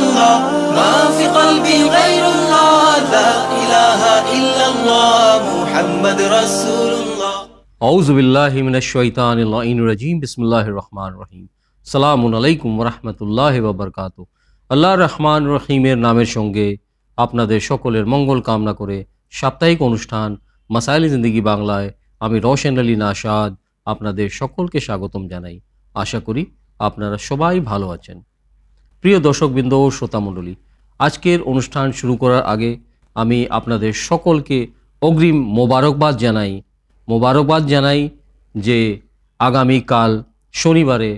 الله ما في قلبي غير الله لا إله إلا الله محمد رسول الله আউযু বিল্লাহি মিনাশ শাইতানির রাজিম বিসমিল্লাহির রহমানির রহিম সালামুন আলাইকুম ওয়া রাহমাতুল্লাহি ওয়া বারাকাতুহু। আল্লাহর রহমান রহিমের নামের সঙ্গে আপনাদের সকলের মঙ্গল কামনা করে সাপ্তাহিক অনুষ্ঠান মাসাইলে জিন্দেগি বাংলায় আমি রওশন আলী নাশাদ আপনাদের সকলকে স্বাগতম জানাই। আশা করি আপনারা সবাই ভালো আছেন। প্রিয় দর্শকবৃন্দ ও শ্রোতামণ্ডলী, আজকের অনুষ্ঠান শুরু করার আগে আমি আপনাদের সকলকে অগ্রিম মোবারকবাদ জানাই যে আগামীকাল শনিবারে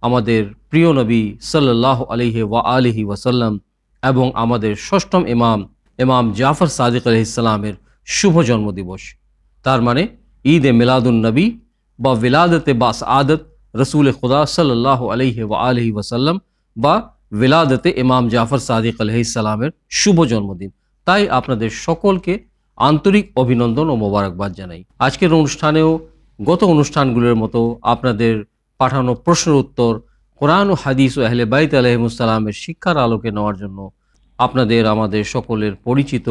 আমাদের প্রিয় নবী সাল্লাল্লাহু আলাইহি ওয়া আলিহি ওয়াসাল্লাম এবং আমাদের ষষ্ঠম ইমাম জাফর সাদিক আলাইহিস সালামের শুভ জন্মদিবস, তার মানে ঈদ এ মিলাদুন নবী বা ভিলাদতে বাসআদত রসুল খুদা সাল্লাল্লাহু আলাইহি ওয়া আলিহি ওয়াসাল্লাম বা ভিলাদতে ইমাম জাফর সাদিক আলাইহিস সালামের শুভ জন্মদিন। তাই আপনাদের সকলকে আন্তরিক অভিনন্দন ও মোবারকবাদ জানাই। আজকের অনুষ্ঠানেও গত অনুষ্ঠানগুলোর মতো আপনাদের পাঠানো প্রশ্নের উত্তর কোরআন ও হাদিস ও আহলে বাইত আলাইহিমুস সালামের শিক্ষার আলোকে নেওয়ার জন্য আমাদের সকলের পরিচিত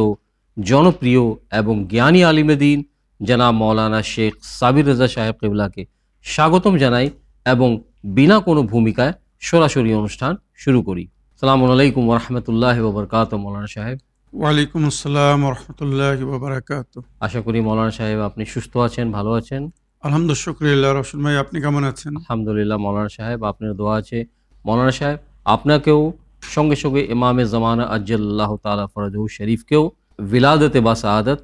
জনপ্রিয় এবং জ্ঞানী আলিমে দ্বীন জনাব মাওলানা শেখ সাবির রেজা সাহেব কিবলাকে স্বাগতম জানাই এবং বিনা কোনো ভূমিকায় সরাসরি অনুষ্ঠান শুরু করি। আসসালামু আলাইকুম ওয়া রাহমাতুল্লাহি ওয়া বারাকাতুহু। মাওলানা সাহেব। ওয়ালাইকুম আসসালাম ওয়া রাহমাতুল্লাহি ওয়া বারাকাতুহু। আশা করি মাওলানা সাহেব আপনি সুস্থ আছেন, ভালো আছেন। আলহামদুলিল্লাহ, শুকরিয়া রওশন ভাই, আপনি কেমন আছেন? আলহামদুলিল্লাহ মাওলানা সাহেব, আপনার দোয়া আছে। মাওলানা সাহেব, আপনাকেও সঙ্গে সঙ্গে ইমামে জামানা আজ্জালাল্লাহু তাআলা ফরজহু শরীফকেও ভিলাদতে বাসআদত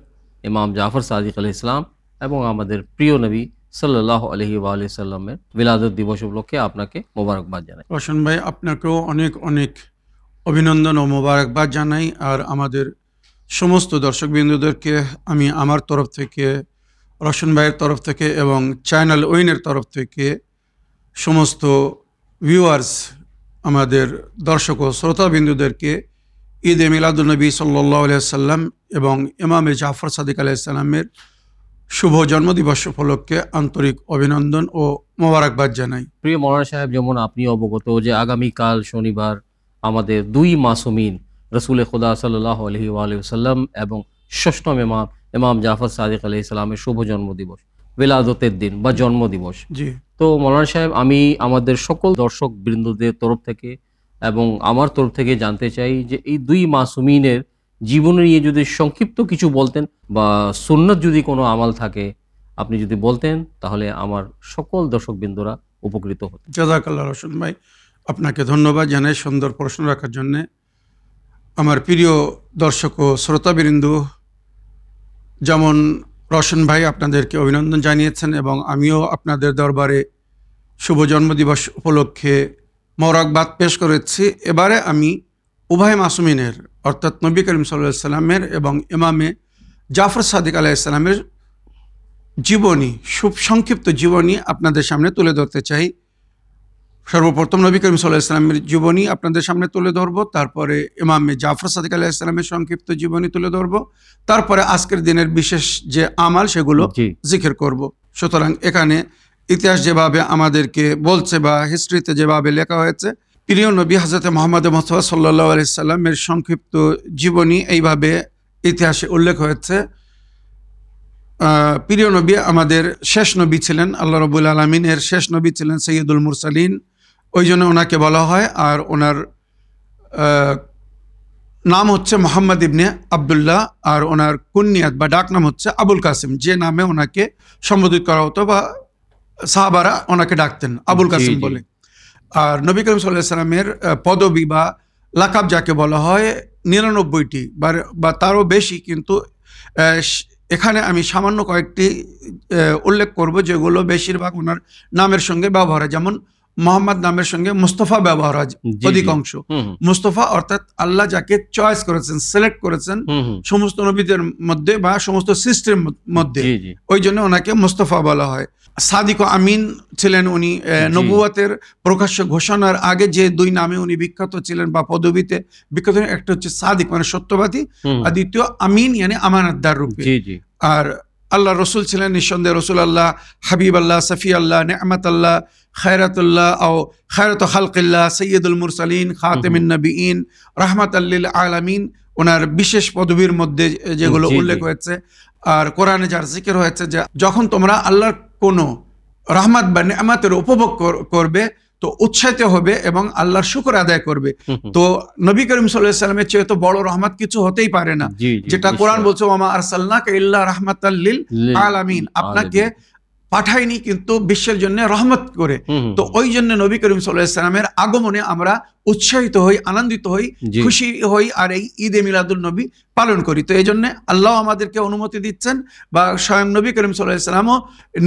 ইমাম জাফর সাদিক আলাইহিস সালাম এবং আমাদের প্রিয় নবী সাল্লাল্লাহু আলাইহি ওয়া আলিহি সাল্লামের ভিলাদত দিবস উপলক্ষে আপনাকে মোবারকবাদ জানাই। রওশন ভাই, আপনাকেও অনেক অনেক অভিনন্দন ও মোবারকবাদ জানাই। আর আমাদের সমস্ত দর্শকবৃন্দদেরকে আমি আমার তরফ থেকে, রওশন ভাইয়ের তরফ থেকে এবং চ্যানেল ওইনের তরফ থেকে সমস্ত ভিউয়ার্স, আমাদের দর্শক ও শ্রোতাবিন্দুদেরকে ঈদ এ মিলাদুন নবী সাল্লাল্লাহু আলাইহি সাল্লাম এবং ইমামে জাফর সাদিক আলাইহিস সালামের শুভ জন্মদিবস উপলক্ষে আন্তরিক অভিনন্দন ও মোবারকবাদ জানাই। প্রিয় মাওলানা সাহেব, যেমন আপনি অবগত যে আগামীকাল শনিবার আমাদের দুই মাসুমিন রসুল খুদা সাল্লাল্লাহু আলাইহি ওয়া আলিহি ওয়াসাল্লাম এবং ষষ্ঠম ইমাম জাফর সাদিক আলাইহিস সালামের শুভ জন্মদিবস, ভিলাদতের দিন বা জন্মদিবস। জি। তো মাওলানা সাহেব, আমি আমাদের সকল দর্শক বৃন্দদের তরফ থেকে এবং আমার তরফ থেকে জানতে চাই যে এই দুই মাসুমিনের জীবন নিয়ে যদি সংক্ষিপ্ত কিছু বলতেন বা সুন্নত যদি কোনো আমাল থাকে আপনি যদি বলতেন, তাহলে আমার সকল দর্শক বৃন্দরা উপকৃত হতেন। জাযাকাল্লাহ রওশন ভাই, আপনাকে ধন্যবাদ জানাই সুন্দর প্রশ্ন রাখার জন্যে। আমার প্রিয় দর্শক ও শ্রোতাবৃন্দ, যেমন রওশন ভাই আপনাদেরকে অভিনন্দন জানিয়েছেন এবং আমিও আপনাদের দরবারে শুভ জন্মদিবস উপলক্ষে মোবারকবাদ পেশ করেছি। এবারে আমি উভয় মাসুমিনের অর্থাৎ নবী করিম সাল্লাল্লাহু আলাইহি সাল্লামের এবং ইমামে জাফর সাদিক আলাইহিস সালামের জীবনী, সংক্ষিপ্ত জীবনী আপনাদের সামনে তুলে ধরতে চাই। সর্বপ্রথম নবী করিম সাল্লাল্লাহু আলাইহি সাল্লামের জীবনী আপনাদের সামনে তুলে ধরবো, তারপরে ইমামে জাফর সাদিক আলাইহিস সালামের সংক্ষিপ্ত জীবনী তুলে ধরবো, তারপরে আজকের দিনের বিশেষ যে আমাল সেগুলো জিকির করব। সুতরাং এখানে ইতিহাস যেভাবে আমাদেরকে বলছে বা হিস্ট্রিতে যেভাবে লেখা হয়েছে, প্রিয় নবী হযরত মুহাম্মদ মুস্তাফা সাল্লাল্লাহু আলাইহি সাল্লামের সংক্ষিপ্ত জীবনী এইভাবে ইতিহাসে উল্লেখ হয়েছে। প্রিয় নবী আমাদের শেষ নবী ছিলেন, আল্লাহ রাব্বুল আলামিনের শেষ নবী ছিলেন, সৈয়দুল মুরসালিন, ওই জন্য ওনাকে বলা হয়। আর ওনার নাম হচ্ছে মোহাম্মদ ইবনে আবদুল্লাহ, আর ওনার কুনিয়াত বা ডাক নাম হচ্ছে আবুল কাসিম, যে নামে ওনাকে সম্বোধিত করা হতো বা সাহাবারা ওনাকে ডাকতেন আবুল কাসিম বলে। আর নবী করিম সাল্লাল্লাহু আলাইহি সাল্লামের পদবী বা লাকাব যাকে বলা হয় 99টি বা তারও বেশি, কিন্তু এখানে আমি সামান্য কয়েকটি উল্লেখ করব যেগুলো বেশিরভাগ ওনার নামের সঙ্গে ব্যবহার হয়। যেমন মোহাম্মদ নামের সঙ্গে মুস্তাফা ব্যবহার হয় অধিকাংশ। মুস্তাফা অর্থাৎ আল্লাহ যাকে চয়েস করেছেন, সিলেক্ট করেছেন সমস্ত নবীদের মধ্যে বা সমস্ত সৃষ্টির মধ্যে, ওই জন্য ওনাকে মুস্তাফা বলা হয়। সাদিক ও আমিন ছিলেন উনি। নবুয়াতের প্রকাশ্য ঘোষণার আগে যে দুই নামে উনি বিখ্যাত ছিলেন বা পদবিতে বিখ্যাত, একটা হচ্ছে সাদিক মানে সত্যবাদী, আর দ্বিতীয় আমিন মানে আমানতদার রূপে। আর আল্লাহ রসুল ছিলেন নিঃসন্দেহে রসুল আল্লাহ, হাবিব আল্লাহ, সফি আল্লাহ, নেহমত আল্লাহ, খায়রাতুল্লাহ ও খায়রাত খালকিল্লাহ, সৈয়দুল মুরসালিন, খাতেমিন নবীন, রাহমাতাল্লিল আলামিন, ওনার বিশেষ পদবীর মধ্যে যেগুলো উল্লেখ হয়েছে। আর কোরআনে যার জিকির হয়েছে যে যখন তোমরা আল্লাহর কোনো রহমত বা নেয়ামতের উপভোগ করবে তো উৎসাহিত হবে এবং আল্লাহর শুকর আদায় করবে। তো নবী করিম সাল্লাল্লাহু আলাইহি ওয়াসাল্লামের চেয়ে তো বড় রহমত কিছু হতেই পারে না, যেটা কোরআন বলছে ওয়া মা আরসালনাকা ইল্লা রাহমাতাল লিল আলামিন, আপনাকে পাঠায়নি কিন্তু বিশ্বের জন্য রহমত করে। তো ওই জন্য নবী করিম সাল্লাল্লাহু আলাইহি ওয়াসাল্লামের আগমনে আমরা উৎসাহিত হই, আনন্দিত হই, খুশি হই, আর এই ঈদে মিলাদুল নবী পালন করি। তো এই জন্য আল্লাহ আমাদেরকে অনুমতি দিচ্ছেন, বা স্বয়ং নবী করিম সাল্লাল্লাহু আলাইহি ওয়াসাল্লামও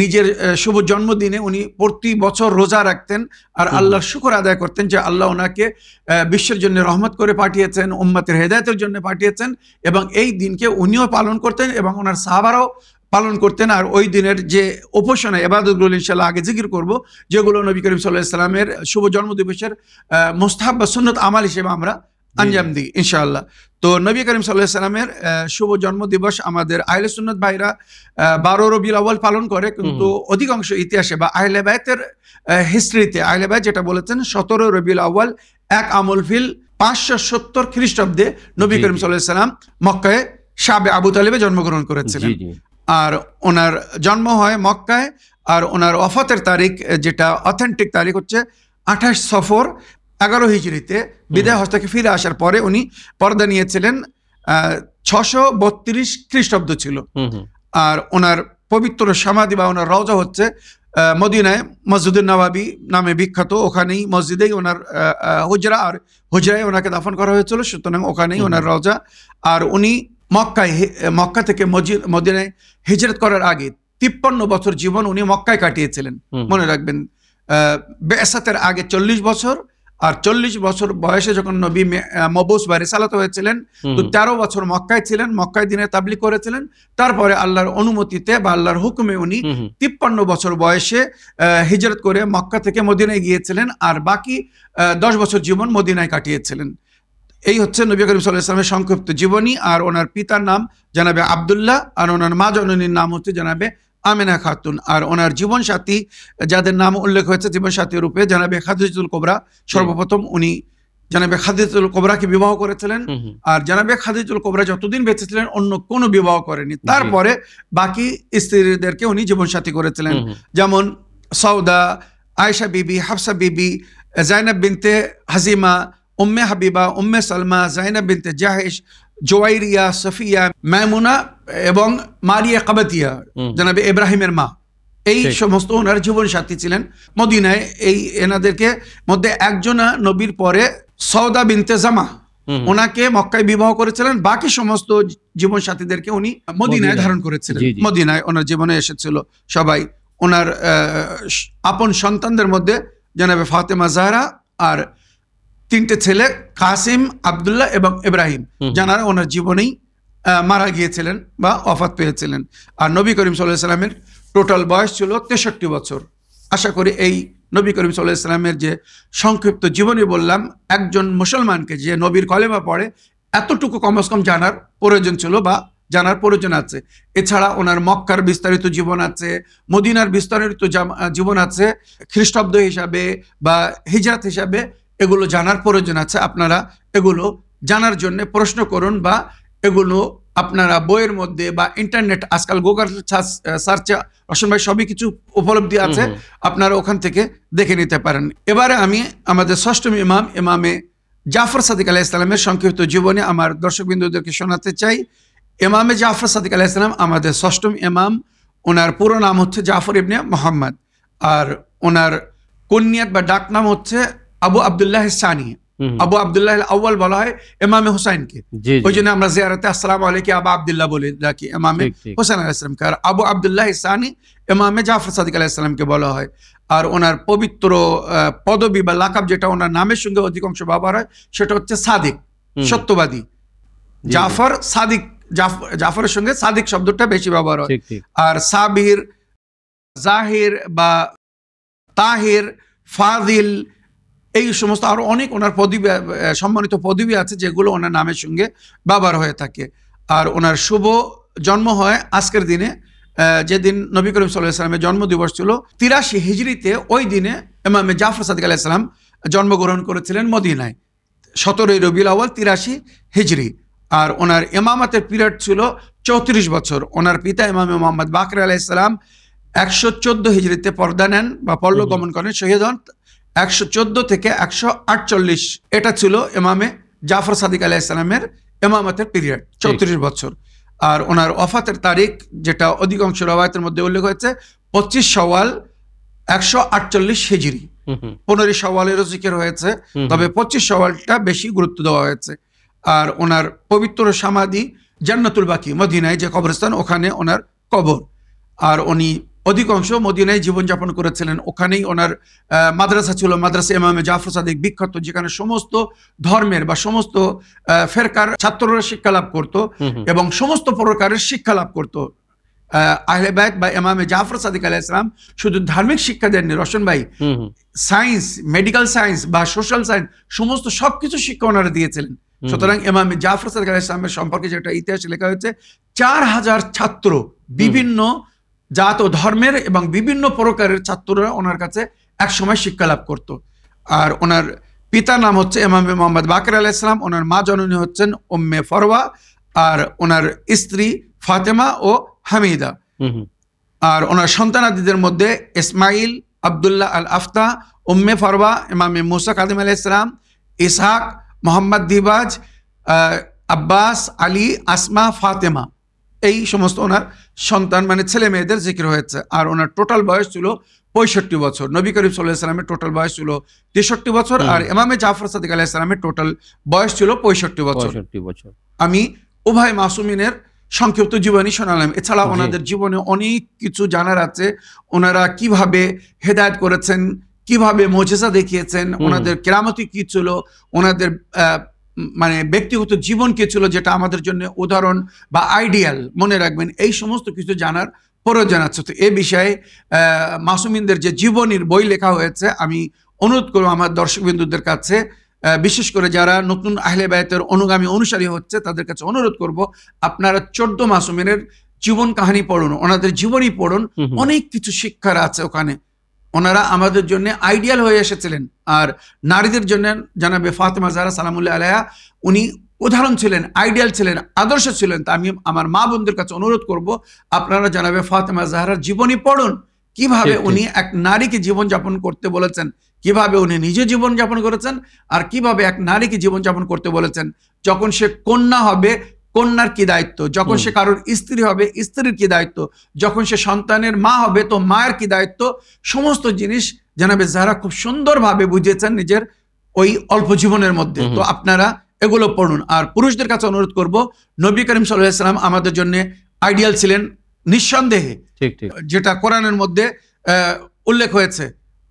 নিজের শুভ জন্মদিনে উনি প্রতি বছর রোজা রাখতেন আর আল্লাহর শুকর আদায় করতেন যে আল্লাহ ওনাকে বিশ্বের জন্য রহমত করে পাঠিয়েছেন, উম্মতের হেদায়েতের জন্য পাঠিয়েছেন, এবং এই দিনকে উনিও পালন করতেন এবং ওনার সাহাবারাও পালন করতেন। আর ওই দিনের যে উপাসনা ইবাদতগুলো ইনশাআল্লাহ আগে জিকির করব, যেগুলো নবী করিম সাল্লাল্লাহু আলাইহি ওয়াসাল্লামের শুভ জন্মদিবসের মুস্তাহাব বা সুন্নত আমাল হিসেবে আমরা আঞ্জাম দিই ইনশাআল্লাহ। তো নবী করিম সাল্লাল্লাহু আলাইহি ওয়াসাল্লামের শুভ জন্মদিবস আমাদের আহলে সুন্নাত ভাইরা 12 রবিউল আউয়াল পালন করে, কিন্তু অধিকাংশ ইতিহাসে বা আহলে বাইতের হিস্ট্রিতে আহলে বাইত যেটা বলেছেন 17 রবিউল আউয়াল 1 আমল ফিল 570 খ্রিস্টাব্দে নবী করিম সাল্লাল্লাহু আলাইহি ওয়াসাল্লাম মক্কায় শাবে আবু তালিবে জন্মগ্রহণ করেছিলেন। আর ওনার জন্ম হয় মক্কায়, আর ওনার ওয়াফাতের তারিখ যেটা অথেন্টিক তারিখ হচ্ছে 28 সফর 11 হিজরিতে বিদায় হজ থেকে ফিরে আসার পরে উনি পর্দা নিয়েছিলেন। 632 খ্রিস্টাব্দ ছিল। আর ওনার পবিত্র সমাধি বা ওনার রওজা হচ্ছে মদিনায় মসজিদুন নববী নামে বিখ্যাত। ওখানেই মসজিদেই ওনার হুজরা, আর হুজরায় ওনাকে দাফন করা হয়েছিল, সুতরাং ওখানেই ওনার রওজা। আর উনি মক্কা থেকে মদিনায় হিজরত করার আগে 53 বছর জীবন উনি মক্কায় কাটিয়েছিলেন। মনে রাখবেন, বেসাতের আগে 40 বছর, আর 40 বছর বয়সে যখন নবী মবুস বা রিসালাত হয়েছিলেন তো 13 বছর মক্কায় ছিলেন, মক্কায় দিনে তাবলীগ করেছিলেন। তারপরে আল্লাহর অনুমতিতে বা আল্লাহর হুকুমে উনি 53 বছর বয়সে হিজরত করে মক্কা থেকে মদিনায় গিয়েছিলেন, আর বাকি 10 বছর জীবন মদিনায় কাটিয়েছিলেন। এই হচ্ছে নবী করিম সাল্লাল্লাহু আলাইহি ওয়াসাল্লামের সংক্ষিপ্ত জীবনী। আর ওনার পিতার নাম জানাবে আব্দুল্লাহ, আর ওনার মা জননীর নাম হচ্ছে জানাবে আমেনা খাতুন। আর ওনার জীবন সাথী যাদের নাম উল্লেখ হয়েছে জীবন সাথী রূপে জানাবে খাদিজাতুল কুবরা। সর্বপ্রথম উনি জানাবে খাদিজাতুল কুবরাকে বিবাহ করেছিলেন, আর জানাবে খাদিজাতুল কুবরা যতদিন বেঁচে ছিলেন অন্য কোনো বিবাহ করেনি। তারপরে বাকি স্ত্রীদেরকে উনি জীবন সাথী করেছিলেন, যেমন সৌদা, আয়েশা বিবি, হাফসা বিবি, জাইনাব বিনতে হাজিমা, উম্মে হাবিবা, উম্মে সালমা, জাইনাব বিনতে জাহেশ, জোয়াইরিয়া, সফিয়া, মায়মুনা এবং মারিয়া কাবাতিয়া, জানাবে ইব্রাহিমের মা। এই সমস্ত ওনার জীবন সাথী ছিলেন মদিনায়। এই এনাদেরকে মধ্যে একজনা নবীর পরে সৌদা বিনতে জামা, ওনাকে মক্কায় বিবাহ করেছিলেন। বাকি সমস্ত জীবন সাথীদেরকে উনি মদিনায় ধারণ করেছিলেন। মদিনায় ওনার জীবনে এসেছিল সবাই। ওনার আপন সন্তানদের মধ্যে জানাবে ফাতেমা জাহরা, আর 3টে ছেলে কাসিম, আব্দুল্লাহ এবং ইব্রাহিম, যারা ওনার জীবনেই মারা গিয়েছিলেন বা ওয়াফাত পেয়েছিলেন। আর নবী করিম সাল্লাল্লাহু আলাইহি ওয়াসাল্লামের টোটাল বয়স ছিল 63 বছর। আশা করি এই নবী করিম সাল্লাল্লাহু আলাইহি ওয়াসাল্লামের যে সংক্ষিপ্ত জীবনী বললাম, একজন মুসলমানকে যে নবীর কলেমা পড়ে এতটুকু কমস কম জানার প্রয়োজন ছিল বা জানার প্রয়োজন আছে। এছাড়া ওনার মক্কার বিস্তারিত জীবন আছে, মদিনার বিস্তারিত জীবন আছে, খ্রিস্টাব্দ হিসাবে বা হিজরত হিসাবে এগুলো জানার প্রয়োজন আছে। আপনারা এগুলো জানার জন্য প্রশ্ন করুন, বা এগুলো আপনারা বইয়ের মধ্যে বা ইন্টারনেট, আজকাল গুগল সার্চে রশন ভাই সবই কিছু উপলব্ধি আছে, আপনারা ওখান থেকে দেখে নিতে পারেন। এবারে আমি আমাদের ষষ্ঠম ইমামে জাফর সাদিক আলাইহিস সালামের সংক্ষিপ্ত জীবনী আমার দর্শকবৃন্দদেরকে শোনাতে চাই। ইমামে জাফর সাদিক আলাইহিস সালাম আমাদের ষষ্ঠম ইমাম। ওনার পুরো নাম হচ্ছে জাফর ইবনে মুহাম্মদ, আর ওনার কুনিয়াত বা ডাক নাম হচ্ছে আবু আব্দুল্লাহ সানি। আবু আব্দুল্লাহ আউয়াল বলা হয় ইমামে হুসাইনকে, ওই জন্য আমরা জিয়ারতে আসসালামু আলাইকুম আবু আব্দুল্লাহ বলে ডাকি ইমামে হুসাইন আলাইহিস সালামকে। আর আবু আব্দুল্লাহ সানি ইমামে জাফর সাদিক আলাইহিস সালামকে বলা হয়। আর ওনার পবিত্র পদবী বা লাকাব যেটা ওনার নামের সঙ্গে অধিকাংশ ব্যবহার হয় সেটা হচ্ছে সাদিক, সত্যবাদী। জাফর সাদিক, জাফরের সঙ্গে সাদিক শব্দটা বেশি ব্যবহার হয়। আর সাবির, জাহির বা তাহির, ফাদিল, এই সমস্ত আরো অনেক ওনার পদবী, সম্মানিত পদবী আছে যেগুলো ওনার নামের সঙ্গে ব্যবহার হয়ে থাকে। আর ওনার শুভ জন্ম হয় আজকের দিনে যেদিন নবী করিম সাল্লাল্লাহু আলাইহি ওয়াসাল্লামের জন্মদিবস ছিল 83 হিজরিতে, ওই দিনে ইমামে জাফর সাদিক আলাইহিস সালাম জন্মগ্রহণ করেছিলেন মদিনায় 17 রবিউল আউয়াল 83 হিজরি। আর ওনার ইমামাতের পিরিয়ড ছিল 34 বছর। ওনার পিতা ইমামে মোহাম্মদ বাকর আলাইহিস সালাম 114 হিজরিতে পর্দা নেন বা পরলোক গমন করেন, শহীদ হন 114 থেকে 148। এটা ছিল ইমামে জাফর সাদিক আলাইহিস সালামের ইমামতের পিরিয়ড, 34 বছর। আর ওনার ওয়াফাতের তারিখ যেটা অধিকাংশ রওয়ায়াতের মধ্যে উল্লেখ হয়েছে 25 শাওয়াল 148 হিজরি। 15 শাওয়ালেরও জিকির হয়েছে, তবে 25 শাওয়ালটা বেশি গুরুত্ব দেওয়া হয়েছে। আর ওনার পবিত্র সমাধি জান্নাতুল বাকি, মদিনায় যে কবরস্থান, ওখানে ওনার কবর। আর উনি অধিকাংশ মদিনায় জীবনযাপন করেছিলেন। ওখানেই ওনার মাদ্রাসা ছিল, মাদ্রাসা ইমামে জাফর সাদিক বিখ্যাত, যেখানে সমস্ত ধর্মের বা সমস্ত ফেরকার ছাত্ররা শিক্ষা লাভ করত এবং সমস্ত প্রকারের শিক্ষা লাভ করত। আহলে বাইত বা ইমামে জাফর সাদিক আলাইহিস সালাম শুধু ধার্মিক শিক্ষা দেননি রশন ভাই, সায়েন্স, মেডিকেল সায়েন্স বা সোশ্যাল সায়েন্স, সমস্ত সবকিছু শিক্ষা ওনারা দিয়েছিলেন। সুতরাং ইমামে জাফর সাদিক আলাইহিস সালামের সম্পর্কে যেটা ইতিহাসে লেখা হয়েছে, 4000 ছাত্র, বিভিন্ন জাত ও ধর্মের এবং বিভিন্ন প্রকারের ছাত্ররা ওনার কাছে একসময় শিক্ষা লাভ করত। আর ওনার পিতার নাম হচ্ছে ইমামে মোহাম্মদ বাকর আলাইহিস সালাম, ওনার মা জননী হচ্ছেন উম্মে ফরওয়া, আর ওনার স্ত্রী ফাতেমা ও হামিদা। আর ওনার সন্তানাদিদের মধ্যে ইসমাইল, আব্দুল্লাহ আল আফতা, উম্মে ফরওয়া, ইমামে মুসা কাদিম আলাইহিস সালাম, ইসহাক, মোহাম্মদ দিবাজ, আব্বাস, আলী, আসমা, ফাতেমা, এই সমস্ত ওনার সন্তান মানে ছেলে মেয়েদের জিকির হয়েছে। আর ওনার টোটাল বয়স ছিল 65 বছর। নবী করিম সাল্লাল্লাহু আলাইহি ওয়াসাল্লামের টোটাল বয়স ছিল 63 বছর, আর ইমামে জাফর সাদিক আলাইহিস সালামের টোটাল বয়স ছিল 65 বছর। আমি উভয় মাসুমিনের সংক্ষিপ্ত জীবনী শোনালাম। এছাড়া ওনাদের জীবনে অনেক কিছু জানার আছে। ওনারা কিভাবে হেদায়েত করেছেন, কিভাবে মুজিজা দেখিয়েছেন, ওনাদের কেরামতি কি ছিল, ওনাদের মানে ব্যক্তিগত জীবন কি ছিল, যেটা আমাদের জন্য উদাহরণ বা আইডিয়াল, মনে রাখবেন। এই সমস্ত কিছু জানার প্রয়োজন আছে। তো এ বিষয়ে মাসুমিনদের যে জীবনীর বই লেখা হয়েছে, আমি অনুরোধ করব আমার দর্শকবিন্দুদের কাছে, বিশেষ করে যারা নতুন আহলে বায়তের অনুগামী অনুসারী হচ্ছে, তাদের কাছে অনুরোধ করব আপনারা 14 মাসুমিনের জীবন কাহিনী পড়ুন, ওনাদের জীবনী পড়ুন। অনেক কিছু শিক্ষার আছে ওখানে। ওনারা আমাদের জন্য আইডিয়াল হয়ে এসেছিলেন। আর নারীদের জন্য জানাবে ফাতেমা জাহরা সালামুল্লাহ আলাইহা, উনি উদাহরণ ছিলেন, আইডিয়াল ছিলেন, আদর্শ ছিলেন। তা আমি আমার মা বোনদের কাছে অনুরোধ করব আপনারা জানাবে ফাতেমা জাহরার জীবনী পড়ুন, কিভাবে উনি এক নারীকে জীবনযাপন করতে বলেছেন, কিভাবে উনি নিজে জীবনযাপন করেছেন, আর কিভাবে এক নারীকে জীবনযাপন করতে বলেছেন। যখন সে কন্যা হবে, কন্যার কি দায়িত্ব, যখন সে কারোর স্ত্রী হবে, স্ত্রীর কি দায়িত্ব, যখন সে সন্তানের মা হবে তো মায়ের কি দায়িত্ব, সমস্ত জিনিস জানাবে যারা খুব সুন্দরভাবে বুঝিয়েছেন নিজের ওই অল্প জীবনের মধ্যে। তো আপনারা এগুলো পড়ুন। আর পুরুষদের কাছে অনুরোধ করব, নবী করিম সাল্লাল্লাহু আলাইহি ওয়াসাল্লাম আমাদের জন্য আইডিয়াল ছিলেন নিঃসন্দেহে, যেটা কোরআনের মধ্যে উল্লেখ হয়েছে,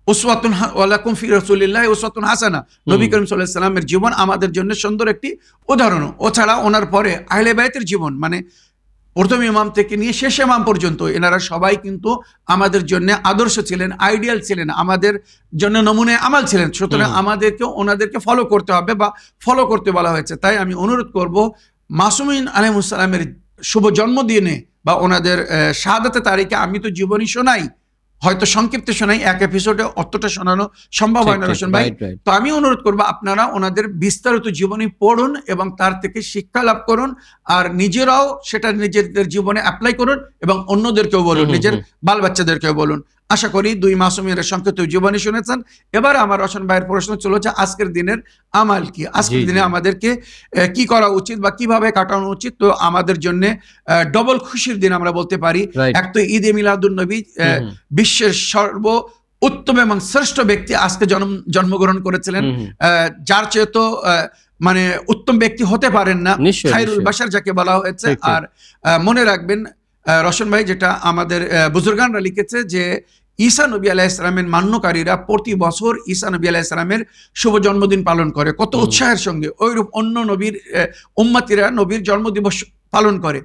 উসওয়াতুন লাকুম ফি রাসূলিল্লাহি উসওয়াতুন হাসানা। নবী করিম সাল্লাল্লাহু আলাইহি ওয়াসাল্লামের জীবন আমাদের জন্য সুন্দর একটি উদাহরণ। ও ছাড়া ওনার পরে আহলে বাইতের জীবন, মানে প্রথম ইমাম থেকে নিয়ে শেষ ইমাম পর্যন্ত, এনারা সবাই কিন্তু আমাদের জন্য আদর্শ ছিলেন, আইডিয়াল ছিলেন, আমাদের জন্য নমুনে আমাল ছিলেন। সুতরাং আমাদেরকে ওনাদেরকে ফলো করতে হবে বা ফলো করতে বলা হয়েছে। তাই আমি অনুরোধ করব, মাসুমিন আলাইহিস সালামের শুভ জন্মদিনে বা ওনাদের শাহাদাতের তারিখে আমি তো জীবনী শোনাই, হয়তো সংক্ষিপ্ত শোনাই, এক এপিসোডে অতটা শোনানো সম্ভব হয় না রোশন ভাই। তো আমি অনুরোধ করবো আপনারা ওনাদের বিস্তারিত জীবনী পড়ুন এবং তার থেকে শিক্ষা লাভ করুন, আর নিজেরাও সেটা নিজেদের জীবনে অ্যাপ্লাই করুন এবং অন্যদেরকেও বলুন, নিজের বাল বাচ্চাদেরকেও বলুন। আশা করি 2 মাসুমিনের সংক্ষিপ্ত জীবনী শুনেছেন। এবার আমার রোশন ভাইয়ের প্রশ্ন ছিল যে আজকের দিনের আমাল কি, আজকের দিনে আমাদেরকে কি করা উচিত বা কিভাবে কাটানো উচিত। তো আমাদের জন্য ডবল খুশির দিন আমরা বলতে পারি। এক তো ঈদে মিলাদুন নবী, বিশ্বের সর্ব উত্তম এবং শ্রেষ্ঠ ব্যক্তি আজকে জন্মগ্রহণ করেছিলেন, যার চেয়ে তো মানে উত্তম ব্যক্তি হতে পারেন না, খায়রুল বাশার যাকে বলা হয়েছে। আর মনে রাখবেন রোশন ভাই, যেটা আমাদের বুজুর্গানরা লিখেছে যে ঈসা নবী আলাইহিস সালামের মান্যকারীরা প্রতি বছর ঈসা নবী আলাইহিস সালামের শুভ জন্মদিন পালন করে কত উৎসাহের সঙ্গে। ওইরূপ অন্য নবীর উম্মতিরা নবীর জন্মদিবস পালন করে।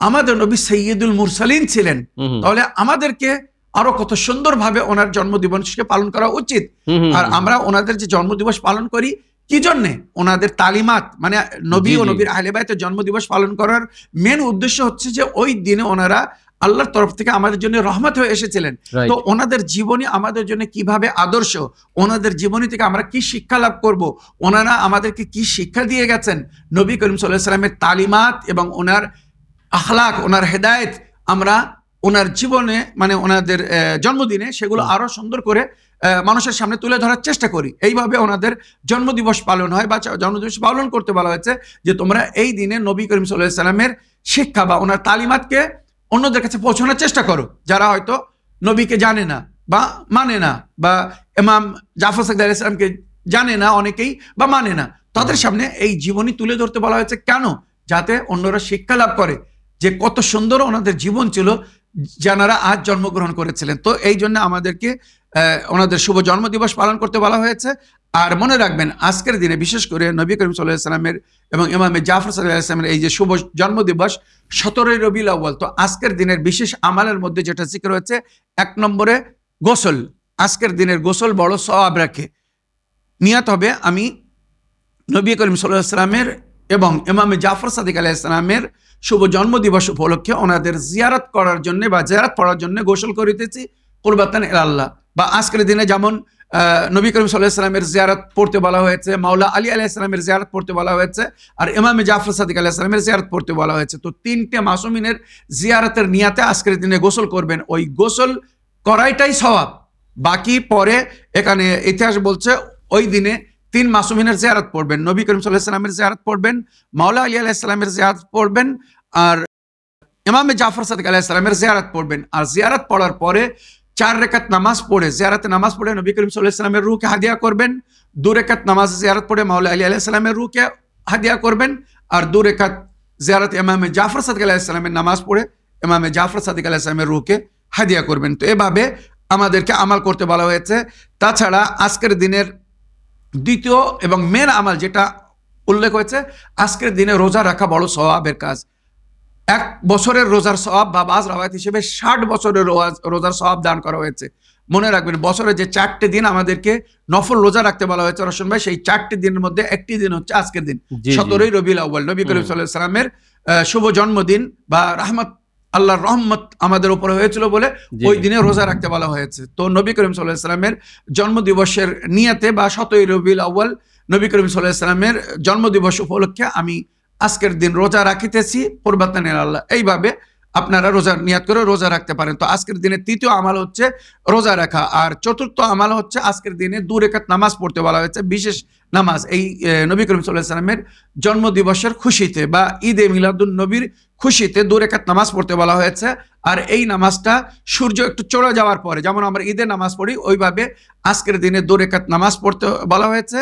আমাদের নবী সাইয়্যিদুল মুরসালিন ছিলেন, তাহলে আমাদেরকে আরো কত সুন্দরভাবে ওনার জন্মদিবসকে পালন করা উচিত। আর আমরা ওনাদের যে জন্মদিবস পালন করি কি জন্যে, ওনাদের তালিমাত, মানে নবী ও নবীর আহলে বাইতের জন্মদিবস পালন করার মেন উদ্দেশ্য হচ্ছে যে ওই দিনে ওনারা আল্লাহর তরফ থেকে আমাদের জন্য রহমত হয়ে এসেছিলেন। Right. তো ওনাদের জীবনী আমাদের জন্য কিভাবে আদর্শ, ওনাদের জীবনী থেকে আমরা কি শিক্ষা লাভ করব, ওনারা আমাদেরকে কি শিক্ষা দিয়ে গেছেন, নবী করিম সাল্লাল্লাহু আলাইহি ওয়াসাল্লামের তালিমাত এবং ওনার আখলাক, ওনার হেদায়েত আমরা ওনার জীবনে মানে ওনাদের জন্মদিনে সেগুলো আরো সুন্দর করে মানুষের সামনে তুলে ধরার চেষ্টা করি। এইভাবে ওনাদের জন্মদিবস পালন হয় বা জন্মদিবস পালন করতে বলা হয়েছে যে তোমরা এই দিনে নবী করিম সাল্লাল্লাহু আলাইহি ওয়াসাল্লামের শিক্ষা বা ওনার তালিমাতকে অন্যদের কাছে পৌঁছানোর চেষ্টা করো, যারা হয়তো নবীকে জানে না বা মানে না, বা ইমাম জাফর সাদিক আলাইহিস সালামকে জানে না অনেকেই বা মানে না, তাদের সামনে এই জীবনী তুলে ধরতে বলা হয়েছে। কেন? যাতে অন্যরা শিক্ষা লাভ করে যে কত সুন্দর ওনাদের জীবন ছিল যারা আজ জন্মগ্রহণ করেছিলেন। তো এই জন্য আমাদেরকে ওনাদের শুভ জন্মদিবস পালন করতে বলা হয়েছে। আর মনে রাখবেন আজকের দিনে বিশেষ করে নবী করিম সাল্লাল্লাহু আলাইহি ওয়াসাল্লামের এবং ইমামে জাফর সাদিক আলাইহিস সালামের এই যে শুভ জন্মদিবস 17 রবিউল আউয়াল, তো আজকের দিনের বিশেষ আমালের মধ্যে যেটা জিকির হয়েছে 1 নম্বরে গোসল। আজকের দিনের গোসল বড় সওয়াব রাখে। নিয়ত হবে আমি নবী করিম সাল্লাল্লাহু আলাইহি ওয়াসাল্লামের এবং ইমামে জাফর সাদিক আলাইহিস সালামের শুভ জন্মদিবস উপলক্ষে ওনাদের জিয়ারত করার জন্য বা জিয়ারত পড়ার জন্য গোসল করিতেছি কুরবাতান ইলাল্লাহ। বা আজকের দিনে যেমন নবী করিম সাল্লাল্লাহু আলাইহি ওয়াসাল্লামের জিয়ারত পড়তে বলা হয়েছে, মাওলা আলী আলাইহিস সালামের জিয়ারত পড়তে বলা হয়েছে, আর ইমামে জাফর সাদিক আলাইহিস সালামের জিয়ারত পড়তে বলা হয়েছে। তো তিনটে মাসুমিনের জিয়ারতের নিয়াতে আজকের দিনে গোসল করবেন। ওই গোসল করাইটাই সওয়াব। বাকি পরে এখানে ইতিহাস বলছে ওই দিনে 3 মাসুমিনের জিয়ারত পড়বেন, নবী করিম সাল্লাল্লাহু আলাইহি ওয়াসাল্লামের জিয়ারত পড়বেন, মাওলা আলী আলাইহিস সালামের জিয়ারত পড়বেন, আর ইমামে জাফর সাদিক আলাইহিস সালামের জিয়ারত পড়বেন। আর জিয়ারত পড়ার পরে 4 রাকাত নামাজ পড়ে, জিয়ারতে নামাজ পড়ে নবী করিম সাল্লাল্লাহু আলাইহি ওয়াসাল্লামের রূহকে হাদিয়া করবেন। 2 রাকাত নামাজ জিয়ারত পড়ে মাওলা আলী আলাইহিস সালামের রূহকে হাদিয়া করবেন। আর 2 রাকাত জিয়ারত ইমামে জাফর সাদিক আলাইহিস সালামের নামাজ পড়ে ইমামে জাফর সাদিক আলাইহিস সালামের রূহকে হাদিয়া করবেন। তো এভাবে আমাদেরকে আমাল করতে বলা হয়েছে। তাছাড়া আজকের দিনের দ্বিতীয় এবং মেন আমাল যেটা উল্লেখ হয়েছে, আজকের দিনে রোজা রাখা বড় সওয়াবের কাজ। 1 বছরের রোজার সওয়াব বা বাজ রাওয়ায়াত হিসেবে 60 বছরের রোজার সওয়াব দান করা হয়েছে। মনে রাখবেন বছরে যে 4টে দিন আমাদেরকে নফল রোজা রাখতে বলা হয়েছে রশন ভাই, সেই 4টে দিনের মধ্যে একটি দিন হচ্ছে আজকের দিন 17 রবিউল আউয়াল, নবী করিম সাল্লাল্লাহু আলাইহি ওয়াসাল্লামের শুভ জন্মদিন বা আল্লাহর রহমত আমাদের উপরে হয়েছিল বলে ওই দিনে রোজা রাখতে বলা হয়েছে। তো নবী করিম সাল্লাল্লাহু আলাইহি ওয়াসাল্লামের জন্মদিবসের নিয়তে বা 17 রবিউল আউয়াল নবী করিম সাল্লাল্লাহু আলাইহি ওয়াসাল্লামের জন্মদিবস উপলক্ষে আমি আজকের দিন রোজা রাখিতেছি কুরবাতান ইলাল্লাহ। এইভাবে আপনারা রোজা নিয়াত করে রোজা রাখতে পারেন। তো আজকের দিনে তৃতীয় আমাল হচ্ছে রোজা রাখা। আর চতুর্থ আমাল হচ্ছে আজকের দিনে 2 রাকাত নামাজ পড়তে বলা হয়েছে, বিশেষ নামাজ। এই নবী করিম সাল্লাল্লাহু আলাইহি ওয়াসাল্লামের জন্মদিবসের খুশিতে বা ঈদে মিলাদুন নবীর খুশিতে 2 রাকাত নামাজ পড়তে বলা হয়েছে। আর এই নামাজটা সূর্য একটু চলে যাওয়ার পরে, যেমন আমরা ঈদের নামাজ পড়ি ওইভাবে আজকের দিনে 2 রাকাত নামাজ পড়তে বলা হয়েছে।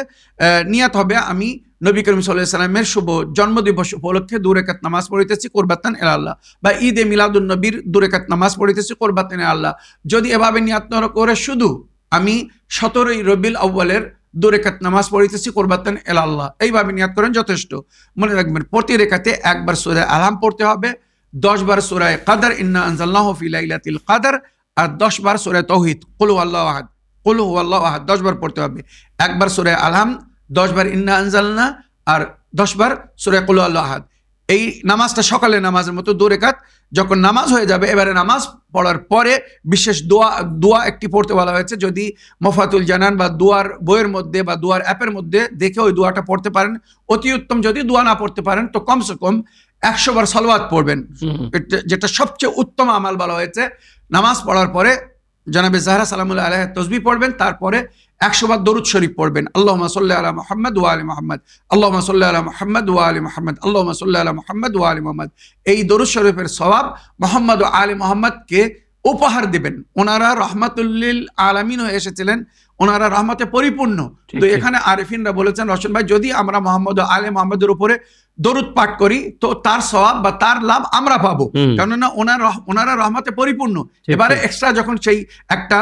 নিয়াত হবে আমি নবী করিম সাল্লাল্লাহু আলাইহি ওয়াসাল্লামের শুভ জন্মদিবস উপলক্ষে 2 রাকাত নামাজ পড়িতেছি কুরবাতান ইলাল্লাহ, বা ঈদে মিলাদুন নবীর 2 রাকাত নামাজ পড়িতেছি কুরবাতান ইলাল্লাহ। যদি এভাবে নিয়াত না করে শুধু আমি 17 রবিউল আউয়ালের 2 রাকাত নামাজ পড়িতেছি কুরবাতান ইলাল্লাহ এইভাবে নিয়াত করেন যথেষ্ট। মনে রাখবেন প্রতি রাকাতে একবার সূরা আলহাম পড়তে হবে, 10 বার সূরা কদর ইন্না আনজালনাহু ফি লাইলাতিল কদর, আর 10 বার সূরা তাওহীদ কুল হুয়াল্লাহু আহাদ, কুল হুয়াল্লাহু আহাদ 10 বার পড়তে হবে। একবার সূরা আলহাম, 10 বার ইন্না আনজালনা, আর 10 বার সূরা কুল হুয়াল্লাহু আহাদ। এই নামাজটা সকালের নামাজের মতো 2 রাকাত। যখন নামাজ হয়ে যাবে এবারে নামাজ পড়ার পরে বিশেষ দোয়া একটি পড়তে বলা হয়েছে। যদি মফাতুল জানান বা দোয়ার বইয়ের মধ্যে বা দোয়ার অ্যাপের মধ্যে দেখে ওই দোয়াটা পড়তে পারেন অতি উত্তম। যদি দোয়া না পড়তে পারেন তো কমসে কম 100 বার সালাওয়াত পড়বেন, যেটা সবচেয়ে উত্তম আমাল বলা হয়েছে। নামাজ পড়ার পরে জনাবে জাহরা সালামুল্লাহ আলাইহা তাসবিহ পড়বেন, তারপরে 100 বার দরুদ শরীফ পড়বেন। আল্লাহুম্মা সাল্লি আলা মুহাম্মাদ ওয়া আলি মুহাম্মাদ, আল্লাহুম্মা সাল্লি আলা মুহাম্মাদ ওয়া আলি মুহাম্মাদ, আল্লাহুম্মা সাল্লি আলা মুহাম্মাদ ওয়া আলি মুহাম্মাদ। এই দরুদ শরীফের সওয়াব মুহাম্মদ ও আলি মুহাম্মাদকে উপহার দিবেন। ওনারা রহমাতুল লিল আলামিন হয়ে এসেছিলেন, ওনারা রহমতে পরিপূর্ণ। তো এখানে আরিফিনরা বলেছেন রশন ভাই যদি আমরা মুহাম্মদ ও আলি মুহাম্মাদের উপরে দরুদ পাঠ করি তো তার সওয়াব বা তার লাভ আমরা পাবো, কেননা ওনারা রহমতে পরিপূর্ণ। এবারে এক্সট্রা যখন সেই একটা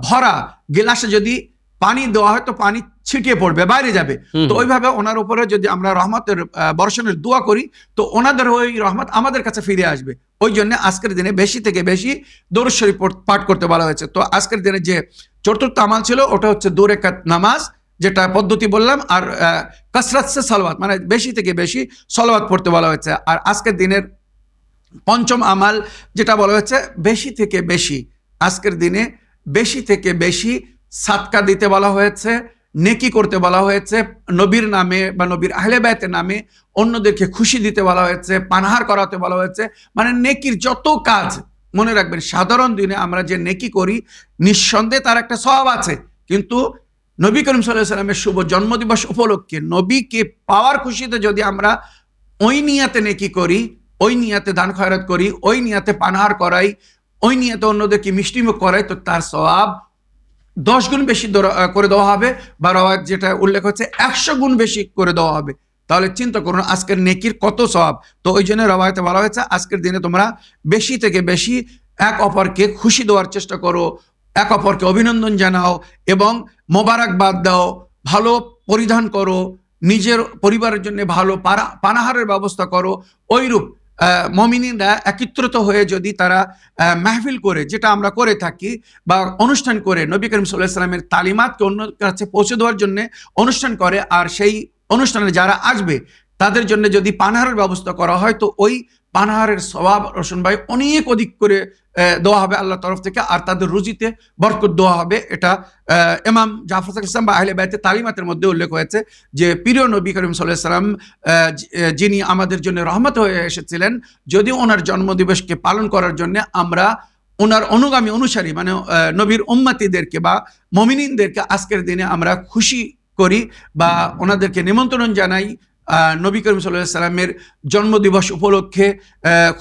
ভরা গিলাসে যদি পানি দেওয়া হয় তো পানি ছিটিয়ে পড়বে, বাইরে যাবে। তো ওইভাবে ওনার উপরে যদি আমরা রহমতের বর্ষণের দোয়া করি তো ওনাদের ওই রহমত আমাদের কাছে ফিরে আসবে। ওই জন্য আজকের দিনে বেশি থেকে বেশি দরুদ শরীফ পাঠ করতে বলা হয়েছে। তো আজকের দিনে যে চতুর্থ আমাল ছিল ওটা হচ্ছে 2 রাকাত নামাজ, যেটা পদ্ধতি বললাম, আর কাসরাত সে সালাওয়াত মানে বেশি থেকে বেশি সালাওয়াত পড়তে বলা হয়েছে। আর আজকের দিনের পঞ্চম আমাল যেটা বলা হয়েছে, বেশি থেকে বেশি আজকের দিনে বেশি থেকে বেশি সাদকা দিতে বলা হয়েছে, নেকি করতে বলা হয়েছে, নবীর নামে বা নবীর আহলে বায়তের নামে অন্যদেরকে খুশি দিতে বলা হয়েছে, পানাহার করাতে বলা হয়েছে। মানে নেকির যত কাজ, মনে রাখবেন সাধারণ দিনে আমরা যে নেকি করি নিঃসন্দেহে তার একটা সওয়াব আছে, কিন্তু নবী করিম সাল্লাল্লাহু আলাইহি ওয়াসাল্লামের শুভ জন্মদিবস উপলক্ষে নবীকে পাওয়ার খুশিতে যদি আমরা ওই নিয়াতে নেকি করি, ওই নিয়াতে দান খয়রাত করি, ওই নিয়াতে পানাহার করাই, ওই নিয়াতে অন্যদেরকে মিষ্টিমুখ করাই, তো তার সওয়াব 10 গুণ বেশি করে দেওয়া হবে, বা রওয়ায়াত যেটা উল্লেখ হচ্ছে 100 গুণ বেশি করে দেওয়া হবে। তাহলে চিন্তা করুন আজকের নেকির কত সওয়াব। তো ওই জন্য রওয়ায়াতে বলা হয়েছে আজকের দিনে তোমরা বেশি থেকে বেশি এক অপরকে খুশি দেওয়ার চেষ্টা করো, এক অপরকে অভিনন্দন জানাও এবং মোবারকবাদ দাও, ভালো পরিধান করো, নিজের পরিবারের জন্য ভালো পানাহারের ব্যবস্থা করো। ওইরূপ মুমিনিনরা একত্রিত হয়ে যদি তারা মাহফিল করে, যেটা আমরা করে থাকি, বা অনুষ্ঠান করে নবী করিম সাল্লাল্লাহু আলাইহি ওয়াসাল্লামের তালিমাতকে অন্য কাছে পৌঁছে দেওয়ার জন্য অনুষ্ঠান করে, আর সেই অনুষ্ঠানে যারা আসবে তাদের জন্য যদি পানাহারের ব্যবস্থা করা হয়, তো ওই পানাহারের সওয়াব রোশন ভাই অনেক অধিক করে দেওয়া হবে আল্লাহর তরফ থেকে, আর তাদের রুজিতে বরকত দেওয়া হবে। এটা ইমাম জাফর সাদিক ইসলাম বা আহলে বাইতের তালিমাতের মধ্যে উল্লেখ হয়েছে যে প্রিয় নবী করিম সাল্লাল্লাহু আলাইহি ওয়াসাল্লাম যিনি আমাদের জন্য রহমত হয়ে এসেছিলেন, যদি ওনার জন্মদিবসকে পালন করার জন্য আমরা ওনার অনুগামী অনুসারী মানে নবীর উম্মতিদেরকে বা মুমিনিনদেরকে আজকের দিনে আমরা খুশি করি বা ওনাদেরকে নিমন্ত্রণ জানাই নবী করিম সাল্লাল্লাহু আলাইহি ওয়াসাল্লামের জন্মদিবস উপলক্ষে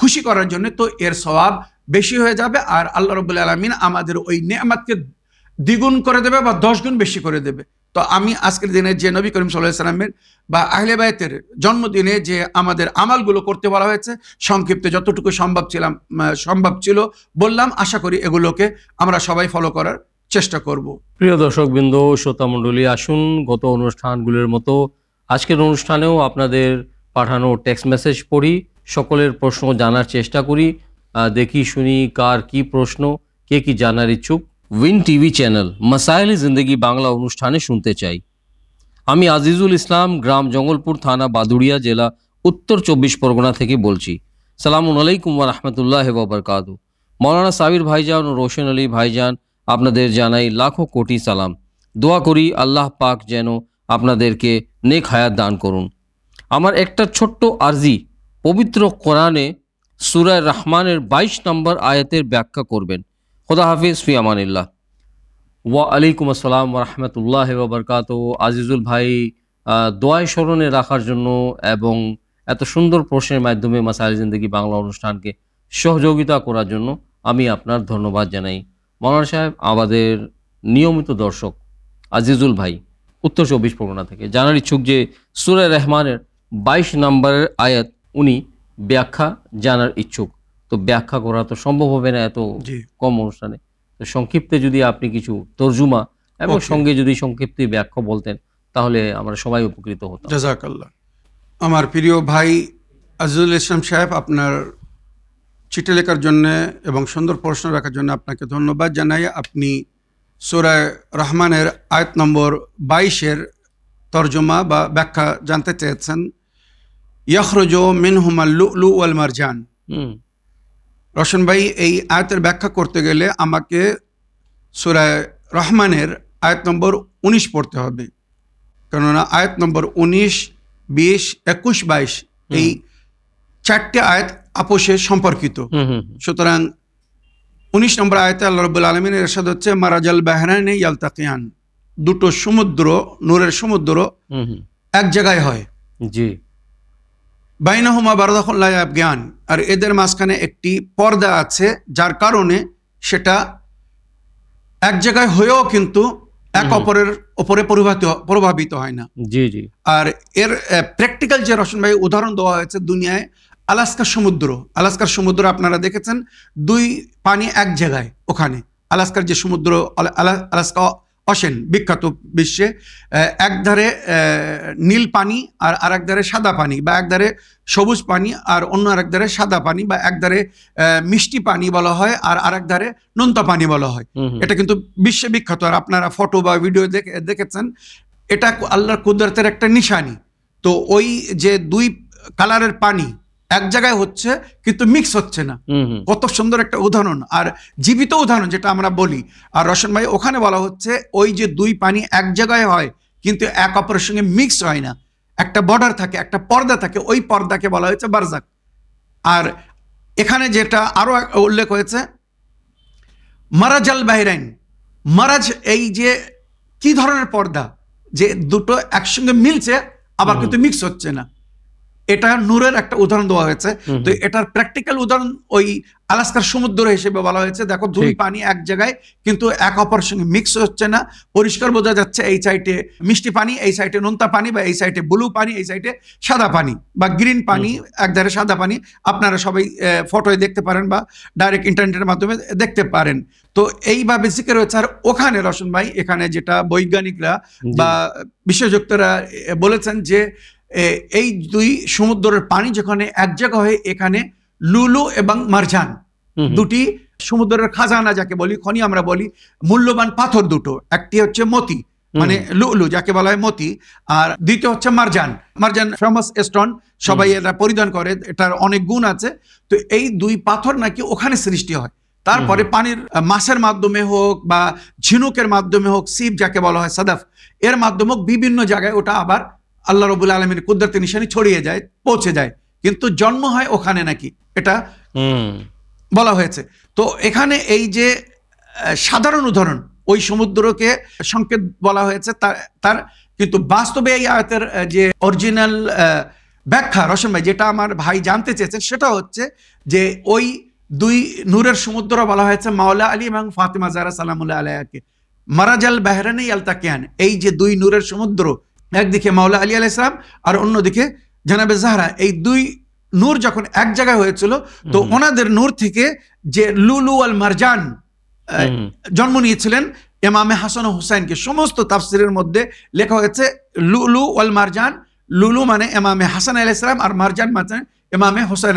খুশি করার জন্য, তো এর সওয়াব বেশি হয়ে যাবে, আর আল্লাহ রাব্বুল আলামিন আমাদের ওই নেয়ামতকে দ্বিগুণ করে দেবে বা 10 গুণ বেশি করে দেবে। তো আমি আজকের দিনে যে নবী করিম সাল্লাল্লাহু আলাইহি ওয়াসাল্লামের বা আহলে বাইতের জন্মদিনে যে আমাদের আমালগুলো করতে বলা হয়েছে, সংক্ষিপ্ত যতটুকু সম্ভব ছিল বললাম। আশা করি এগুলোকে আমরা সবাই ফলো করার চেষ্টা করব। প্রিয় দর্শকবৃন্দ, শ্রোতা মণ্ডলী, আসুন গত অনুষ্ঠানগুলোর মতো আজকের অনুষ্ঠানেও আপনাদের পাঠানো টেক্সট মেসেজ পড়ি, সকলের প্রশ্ন জানার চেষ্টা করি, দেখি শুনি কার কি প্রশ্ন, কে কি জানার ইচ্ছুক। উইন টিভি চ্যানেল মাসাইল-ই জিন্দেগি বাংলা অনুষ্ঠানে শুনতে চাই। আমি আজিজুল ইসলাম, গ্রাম জঙ্গলপুর, থানা বাদুড়িয়া, জেলা উত্তর 24 পরগনা থেকে বলছি। সালামুন আলাইকুম ওয়া রাহমাতুল্লাহি ওয়া বারাকাতুহু। মৌলানা সাবির ভাইজান ও রোশন আলী ভাইজান, আপনাদের জানাই লাখো কোটি সালাম। দোয়া করি আল্লাহ পাক যেন আপনাদেরকে নেক হায়াত দান করুন। আমার একটা ছোট্ট আরজি, পবিত্র কোরআনে সূরা রহমানের 22 নম্বর আয়াতের ব্যাখ্যা করবেন। খোদা হাফিজ, ফি আমানিল্লাহ। ওয়া আলাইকুম আসসালাম ওয়া রাহমাতুল্লাহি ওয়া বারাকাতুহু। আজিজুল ভাই, দোয়ায় স্মরণে রাখার জন্য এবং এত সুন্দর প্রশ্নের মাধ্যমে মাসাইল জিন্দেগি বাংলা অনুষ্ঠানকে সহযোগিতা করার জন্য আমি আপনার ধন্যবাদ জানাই। মৌলানা সাহেব, আমাদের নিয়মিত দর্শক আজিজুল ভাই উত্তর 24 পরগনা থেকে জানার ইচ্ছুক যে সূরা রহমানের 22 নম্বরের আয়াত উনি ব্যাখ্যা জানার ইচ্ছুক। তো ব্যাখ্যা করা তো সম্ভব হবে না এত কম অনুষ্ঠানে, তো সংক্ষিপ্তে যদি আপনি কিছু তর্জুমা এবং সঙ্গে যদি সংক্ষিপ্তে ব্যাখ্যা বলতেন তাহলে আমরা সবাই উপকৃত হতাম। জাযাকাল্লাহ। আমার প্রিয় ভাই আজিজুল ইসলাম সাহেব, আপনার চিঠি লেখার জন্য এবং সুন্দর প্রশ্ন রাখার জন্য আপনাকে ধন্যবাদ জানাই। আপনি সূরা রহমানের আয়াত নম্বর 22-এর তর্জমা বা ব্যাখ্যা জানতে চেয়েছেন। ইয়াখরুজু মিনহুমাল লুলু ওয়াল মারজান। রোশন ভাই, এই আয়াতের ব্যাখ্যা করতে গেলে আমাকে সূরা রহমানের আয়াত নম্বর 19 পড়তে হবে, কেননা আয়াত নম্বর 19, 20, 21, 22 এই 4টে আয়াত আপোষে সম্পর্কিত। সুতরাং 19 নম্বর আয়াতে আল্লাহ রাব্বুল আলামিনের ইরশাদ হচ্ছে, মারাজাল বাহরাইনি ইয়ালতাকিয়ান। দুটো সমুদ্র, নূরের সমুদ্র এক জায়গায় হয়। জি। বাইনাহুমা বারযাখুন লা ইয়াবগিয়ান, আর এদের মাঝখানে একটি পর্দা আছে যার কারণে সেটা এক জায়গায় হয়েও কিন্তু এক অপরের উপরে প্রভাবিত হয় না। জি জি। আর এর প্র্যাকটিক্যাল যে রোশন ভাই উদাহরণ দেওয়া হয়েছে দুনিয়ায়, আলাস্কার সমুদ্র আপনারা দেখেছেন, দুই পানি এক জায়গায়। ওখানে আলাস্কার যে সমুদ্র, আলাস্কা অশেন বিখ্যাত বিশ্বে, এক ধারে নীল পানি আর আরেক ধারে সাদা পানি, বা এক ধারে সবুজ পানি আর অন্য আরেক ধারে সাদা পানি, বা এক ধারে মিষ্টি পানি বলা হয় আর আরেক ধারে নোনতা পানি বলা হয়। এটা কিন্তু বিশ্বে বিখ্যাত, আর আপনারা ফটো বা ভিডিও দেখেছেন। এটা আল্লাহর কুদরতের একটা নিশানি। তো ওই যে দুই কালারের পানি এক জায়গায় হচ্ছে কিন্তু মিক্স হচ্ছে না। হুম হুম কত সুন্দর একটা উদাহরণ, আর জীবিত উদাহরণ যেটা আমরা বলি। আর রশন ভাই ওখানে বলা হচ্ছে ওই যে দুই পানি এক জায়গায় হয় কিন্তু এক অপরের সঙ্গে মিক্স হয় না, একটা বর্ডার থাকে, একটা পর্দা থাকে, ওই পর্দাকে বলা হয়েছে বারজাক। আর এখানে যেটা আরো উল্লেখ হয়েছে মারাজ আল বাহরাইন, মারাজ এই যে কি ধরনের পর্দা, যে দুটো একসঙ্গে মিলছে আবার কিন্তু মিক্স হচ্ছে না, এটা নূরের একটা উদাহরণ দেওয়া হয়েছে। তো এটার প্র্যাকটিক্যাল উদাহরণ ওই আলাস্কার সমুদ্র হিসেবে বলা হয়েছে। দেখো দুই পানি এক জায়গায় কিন্তু এক অপরের সঙ্গে মিক্স হচ্ছে না, পরিষ্কার বোঝা যাচ্ছে এই সাইডে মিষ্টি পানি, এই সাইডে নোনতা পানি, বা এই সাইডে ব্লু পানি, এই সাইডে সাদা পানি বা গ্রিন পানি, একধারে সাদা পানি। আপনারা সবাই ফটোয় দেখতে পারেন বা ডাইরেক্ট ইন্টারনেটের মাধ্যমে দেখতে পারেন। তো এইভাবে জিকির হয়েছে। আর ওখানে রশন ভাই এখানে যেটা বৈজ্ঞানিকরা বা বিশেষজ্ঞরা বলেছেন যে এই দুই সমুদ্রের পানি যেখানে এক জায়গা হয়ে এখানে লুলু এবং মারজান দুটি সমুদ্রের খাজানা যাকে বলি, খনি আমরা বলি, মূল্যবান পাথর দুটো, একটি হচ্ছে মতি মানে লুলু যাকে বলা হয় মতি, আর দ্বিতীয় হচ্ছে মারজান। মারজান ফেমাস স্টোন, সবাই এটা পরিধান করে, এটার অনেক গুণ আছে। তো এই দুই পাথর নাকি ওখানে সৃষ্টি হয়। তারপরে পানির মাছের মাধ্যমে হোক বা ঝিনুকের মাধ্যমে হোক, সিপ যাকে বলা হয় সাদাফ, এর মাধ্যমে হোক বিভিন্ন জায়গায় ওটা আবার আল্লাহ রাব্বুল আলামিনের কুদরতি নিশানি ছড়িয়ে যায়, পৌঁছে যায়, কিন্তু জন্ম হয় ওখানে নাকি, এটা বলা হয়েছে। তো এখানে এই যে সাধারণ উদাহরণ, ওই সমুদ্রকে সংকেত বলা হয়েছে, তার কিন্তু বাস্তবে এই আয়াতের যে অরিজিনাল ব্যাখ্যা রশন ভাই যেটা আমার ভাই জানতে চেয়েছেন সেটা হচ্ছে যে ওই দুই নূরের সমুদ্র বলা হয়েছে মাওলা আলী এবং ফাতিমা জাহরা সালামুল্লাহ আলাইহাকে মারাজাল বাহরাইনে ইয়ালতাকিয়ান। এই যে দুই নূরের সমুদ্র, একদিকে মাওলা আলী আলাইহিস সালাম আর অন্যদিকে জানাবে জাহরা, এই দুই নূর যখন এক জায়গায় হয়েছিল তো ওনাদের নূর থেকে যে লুলু আল মারজান জন্ম নিয়েছিলেন ইমামে হাসান ও হুসাইনকে। সমস্ত তাফসিরের মধ্যে লেখা হয়েছে লুলু আল মারজান, লুলু মানে ইমামে হাসান আলাইহিস সালাম আর মারজান মানে ইমামে হুসাইন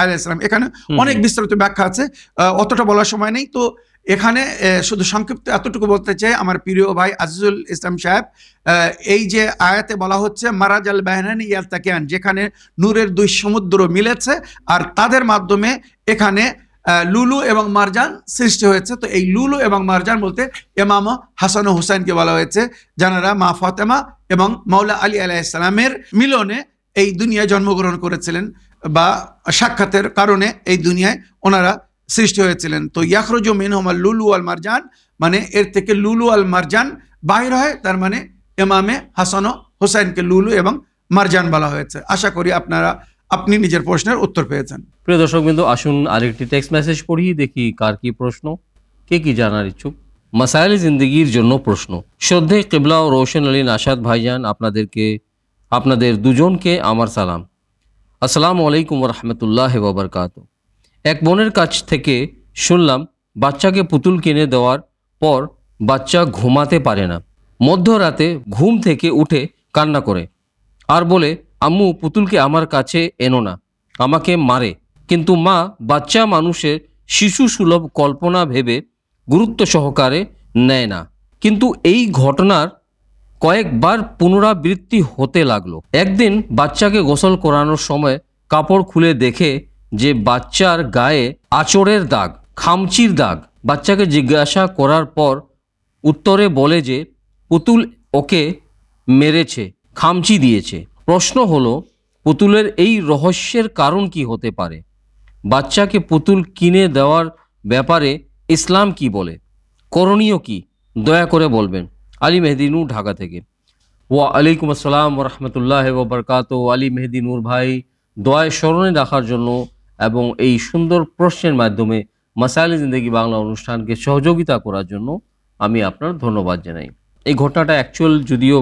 আলাইহিস সালাম। এখানে অনেক বিস্তারিত ব্যাখ্যা আছে, অতটা বলার সময় নেই। তো এখানে শুধু সংক্ষিপ্ত এতটুকু বলতে চাই, আমার প্রিয় ভাই আজিজুল ইসলাম সাহেব, এই যে আয়াতে বলা হচ্ছে মারাজ আল বাহরাইনি ইয়ালতাকিয়ান, যেখানে নূরের দুই সমুদ্র মিলেছে আর তাদের মাধ্যমে এখানে লুলু এবং মারজান সৃষ্টি হয়েছে। তো এই লুলু এবং মারজান বলতে ইমাম হাসান ও হুসাইনকে বলা হয়েছে, যারা মা ফাতেমা এবং মাওলা আলী আলাইহিস সালামের মিলনে এই দুনিয়ায় জন্মগ্রহণ করেছিলেন বা সাক্ষাতের কারণে এই দুনিয়ায় ওনারা সৃষ্টি হয়েছিলেন। তো ইয়াখরুজু মিনহুমা লুলু আল মারজান মানে এর থেকে লুলু আল মারজান বাহির হয়, তার মানে ইমামে হাসান ও হুসাইনকে লুলু এবং মারজান বলা হয়েছে। আশা করি আপনি নিজের প্রশ্নের উত্তর পেয়েছেন। প্রিয় দর্শকবৃন্দ, আসুন আরেকটি টেক্সট মেসেজ পড়ি, দেখি কার কি প্রশ্ন, কে কি জানার ইচ্ছুক। মাসাইল জিন্দগির জন্য প্রশ্ন। শ্রদ্ধে কিবলা ও রোশন আলী নাশাদ ভাইজান, আপনাদের দুজনকে আমার সালাম। আসসালামু আলাইকুম ওয়া রাহমাতুল্লাহি ওয়া বারাকাতুহু। এক বোনের কাছ থেকে শুনলাম বাচ্চাকে পুতুল কিনে দেওয়ার পর বাচ্চা ঘুমাতে পারে না, মধ্যরাতে ঘুম থেকে উঠে কান্না করে আর বলে, আম্মু পুতুলকে আমার কাছে এনো না, আমাকে মারে। কিন্তু মা বাচ্চা মানুষের শিশু সুলভ কল্পনা ভেবে গুরুত্ব সহকারে নেয় না। কিন্তু এই ঘটনার কয়েকবার পুনরাবৃত্তি হতে লাগলো। একদিন বাচ্চাকে গোসল করানোর সময় কাপড় খুলে দেখে যে বাচ্চার গায়ে আঁচড়ের দাগ, খামচির দাগ। বাচ্চাকে জিজ্ঞাসা করার পর উত্তরে বলে যে পুতুল ওকে মেরেছে, খামচি দিয়েছে। প্রশ্ন হলো, পুতুলের এই রহস্যের কারণ কি হতে পারে? বাচ্চাকে পুতুল কিনে দেওয়ার ব্যাপারে ইসলাম কি বলে? করণীয় কি? দয়া করে বলবেন। আলী মেহেদি নূর, ঢাকা থেকে। ওয়া আলাইকুম আসসালাম ওয়া রাহমাতুল্লাহি ওয়া বারাকাতুহু। আলী মেহেদি নূর ভাই, দয়ায় স্মরণে রাখার জন্য এবং এই সুন্দর প্রশ্নের মাধ্যমে মাসাইল জিন্দেগি বাংলা অনুষ্ঠানকে সহযোগিতা করার জন্য আমি আপনার ধন্যবাদ জানাই। এই ঘটনাটা অ্যাকচুয়াল যদিও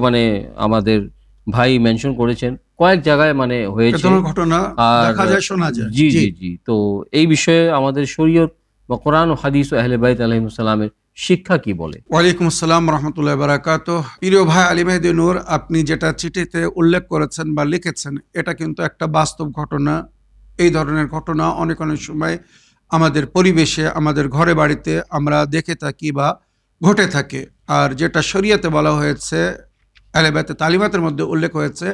আমাদের ভাই মেনশন করেছেন, কয়েক জায়গায় হয়েছে ঘটনা, দেখা যায়, শোনা যায়। জি জি জি। তো এই বিষয়ে আমাদের শরীয়ত বা কোরআন ও হাদিস ও আহলে বাইত আলাইহিস সালামের শিক্ষা কি বলে? ওয়ালাইকুম আসসালাম রাহমাতুল্লাহি ওয়া বারাকাতুহু। প্রিয় ভাই আলী মেহেদি নূর, আপনি যেটা চিঠিতে উল্লেখ করেছেন বা লিখেছেন এটা কিন্তু একটা বাস্তব ঘটনা। এই ধরনের ঘটনা অনেক সময় আমাদের পরিবেশে, আমাদের ঘরে বাড়িতে আমরা দেখে থাকি বা ঘটে থাকে। আর যেটা শরীয়তে বলা হয়েছে, আহলে বাইতের তালিমাতের মধ্যে উল্লেখ হয়েছে,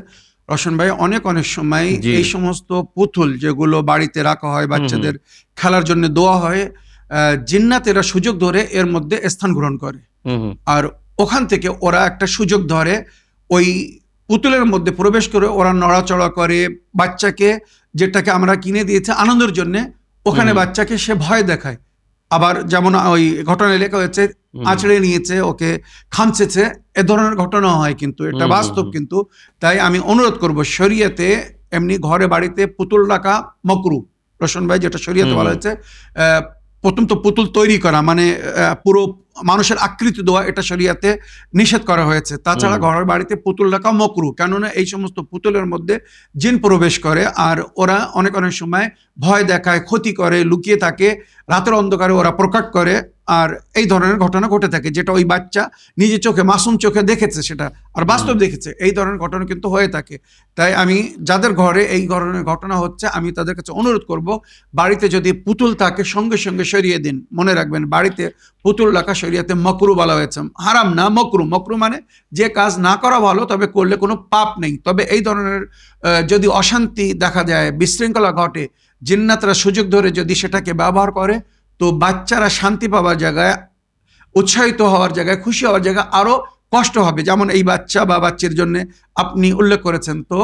রশন ভাই অনেক সময় জি। এই সমস্ত পুতুল যেগুলো বাড়িতে রাখা হয় বাচ্চাদের খেলার জন্য দেওয়া হয়, জিন্নাতেরা সুযোগ ধরে এর মধ্যে স্থান গ্রহণ করে, আর ওখান থেকে ওরা একটা সুযোগ ধরে ওই পুতুলের মধ্যে প্রবেশ করে ওরা নড়াচড়া করে বাচ্চাকে, যেটাকে আমরা কিনে দিয়েছি আনন্দের জন্য, ওখানে বাচ্চাকে সে ভয় দেখায়। আবার যেমন ওই ঘটনায় লেখা হয়েছে আঁচড়ে নিয়েছে, ওকে খামচেছে, এ ধরনের ঘটনা হয়, কিন্তু এটা বাস্তব। কিন্তু তাই আমি অনুরোধ করব, শরীয়তে এমনি ঘরে বাড়িতে পুতুল রাখা মকরু রশন ভাই, যেটা শরীয়তে বলা হয়েছে। প্রথম তো পুতুল তৈরি করা মানে পুরো মানুষের আকৃতি দেওয়া, এটা শরীয়তে নিষেধ করা হয়েছে। তাছাড়া ঘরের বাড়িতে পুতুল রাখা মকরু, কেননা এই সমস্ত পুতুলের মধ্যে জিন প্রবেশ করে, আর ওরা অনেক সময় ভয় দেখায়, ক্ষতি করে, লুকিয়ে থাকে, রাতের অন্ধকারে ওরা প্রকাট করে, আর এই ধরনের ঘটনা ঘটে থাকে, যেটা ওই বাচ্চা নিজে চোখে মাসুম চোখে দেখেছে সেটা, আর বাস্তব দেখেছে। এই ধরনের ঘটনা কিন্তু হয়ে থাকে। তাই আমি যাদের ঘরে এই ধরনের ঘটনা হচ্ছে, আমি তাদের কাছে অনুরোধ করব, বাড়িতে যদি পুতুল থাকে সঙ্গে সঙ্গে সরিয়ে দিন। মনে রাখবেন, বাড়িতে পুতুল রাখা শরীয়তে মকরু বলা হয়েছে, হারাম না, মকরু। মকরু মানে যে কাজ না করা ভালো, তবে করলে কোনো পাপ নেই। তবে এই ধরনের যদি অশান্তি দেখা যায়, বিশৃঙ্খলা ঘটে, জিন্নাতরা সুযোগ ধরে যদি সেটাকে ব্যবহার করে, তো বাচ্চারা শান্তি পাওয়ার জায়গায়, উৎসাহিত হওয়ার জায়গায়, খুশি হওয়ার জায়গায় আরো কষ্ট হবে। যেমন এই বাচ্চা বা বাচ্চার জন্য আপনি উল্লেখ করেছেন, তো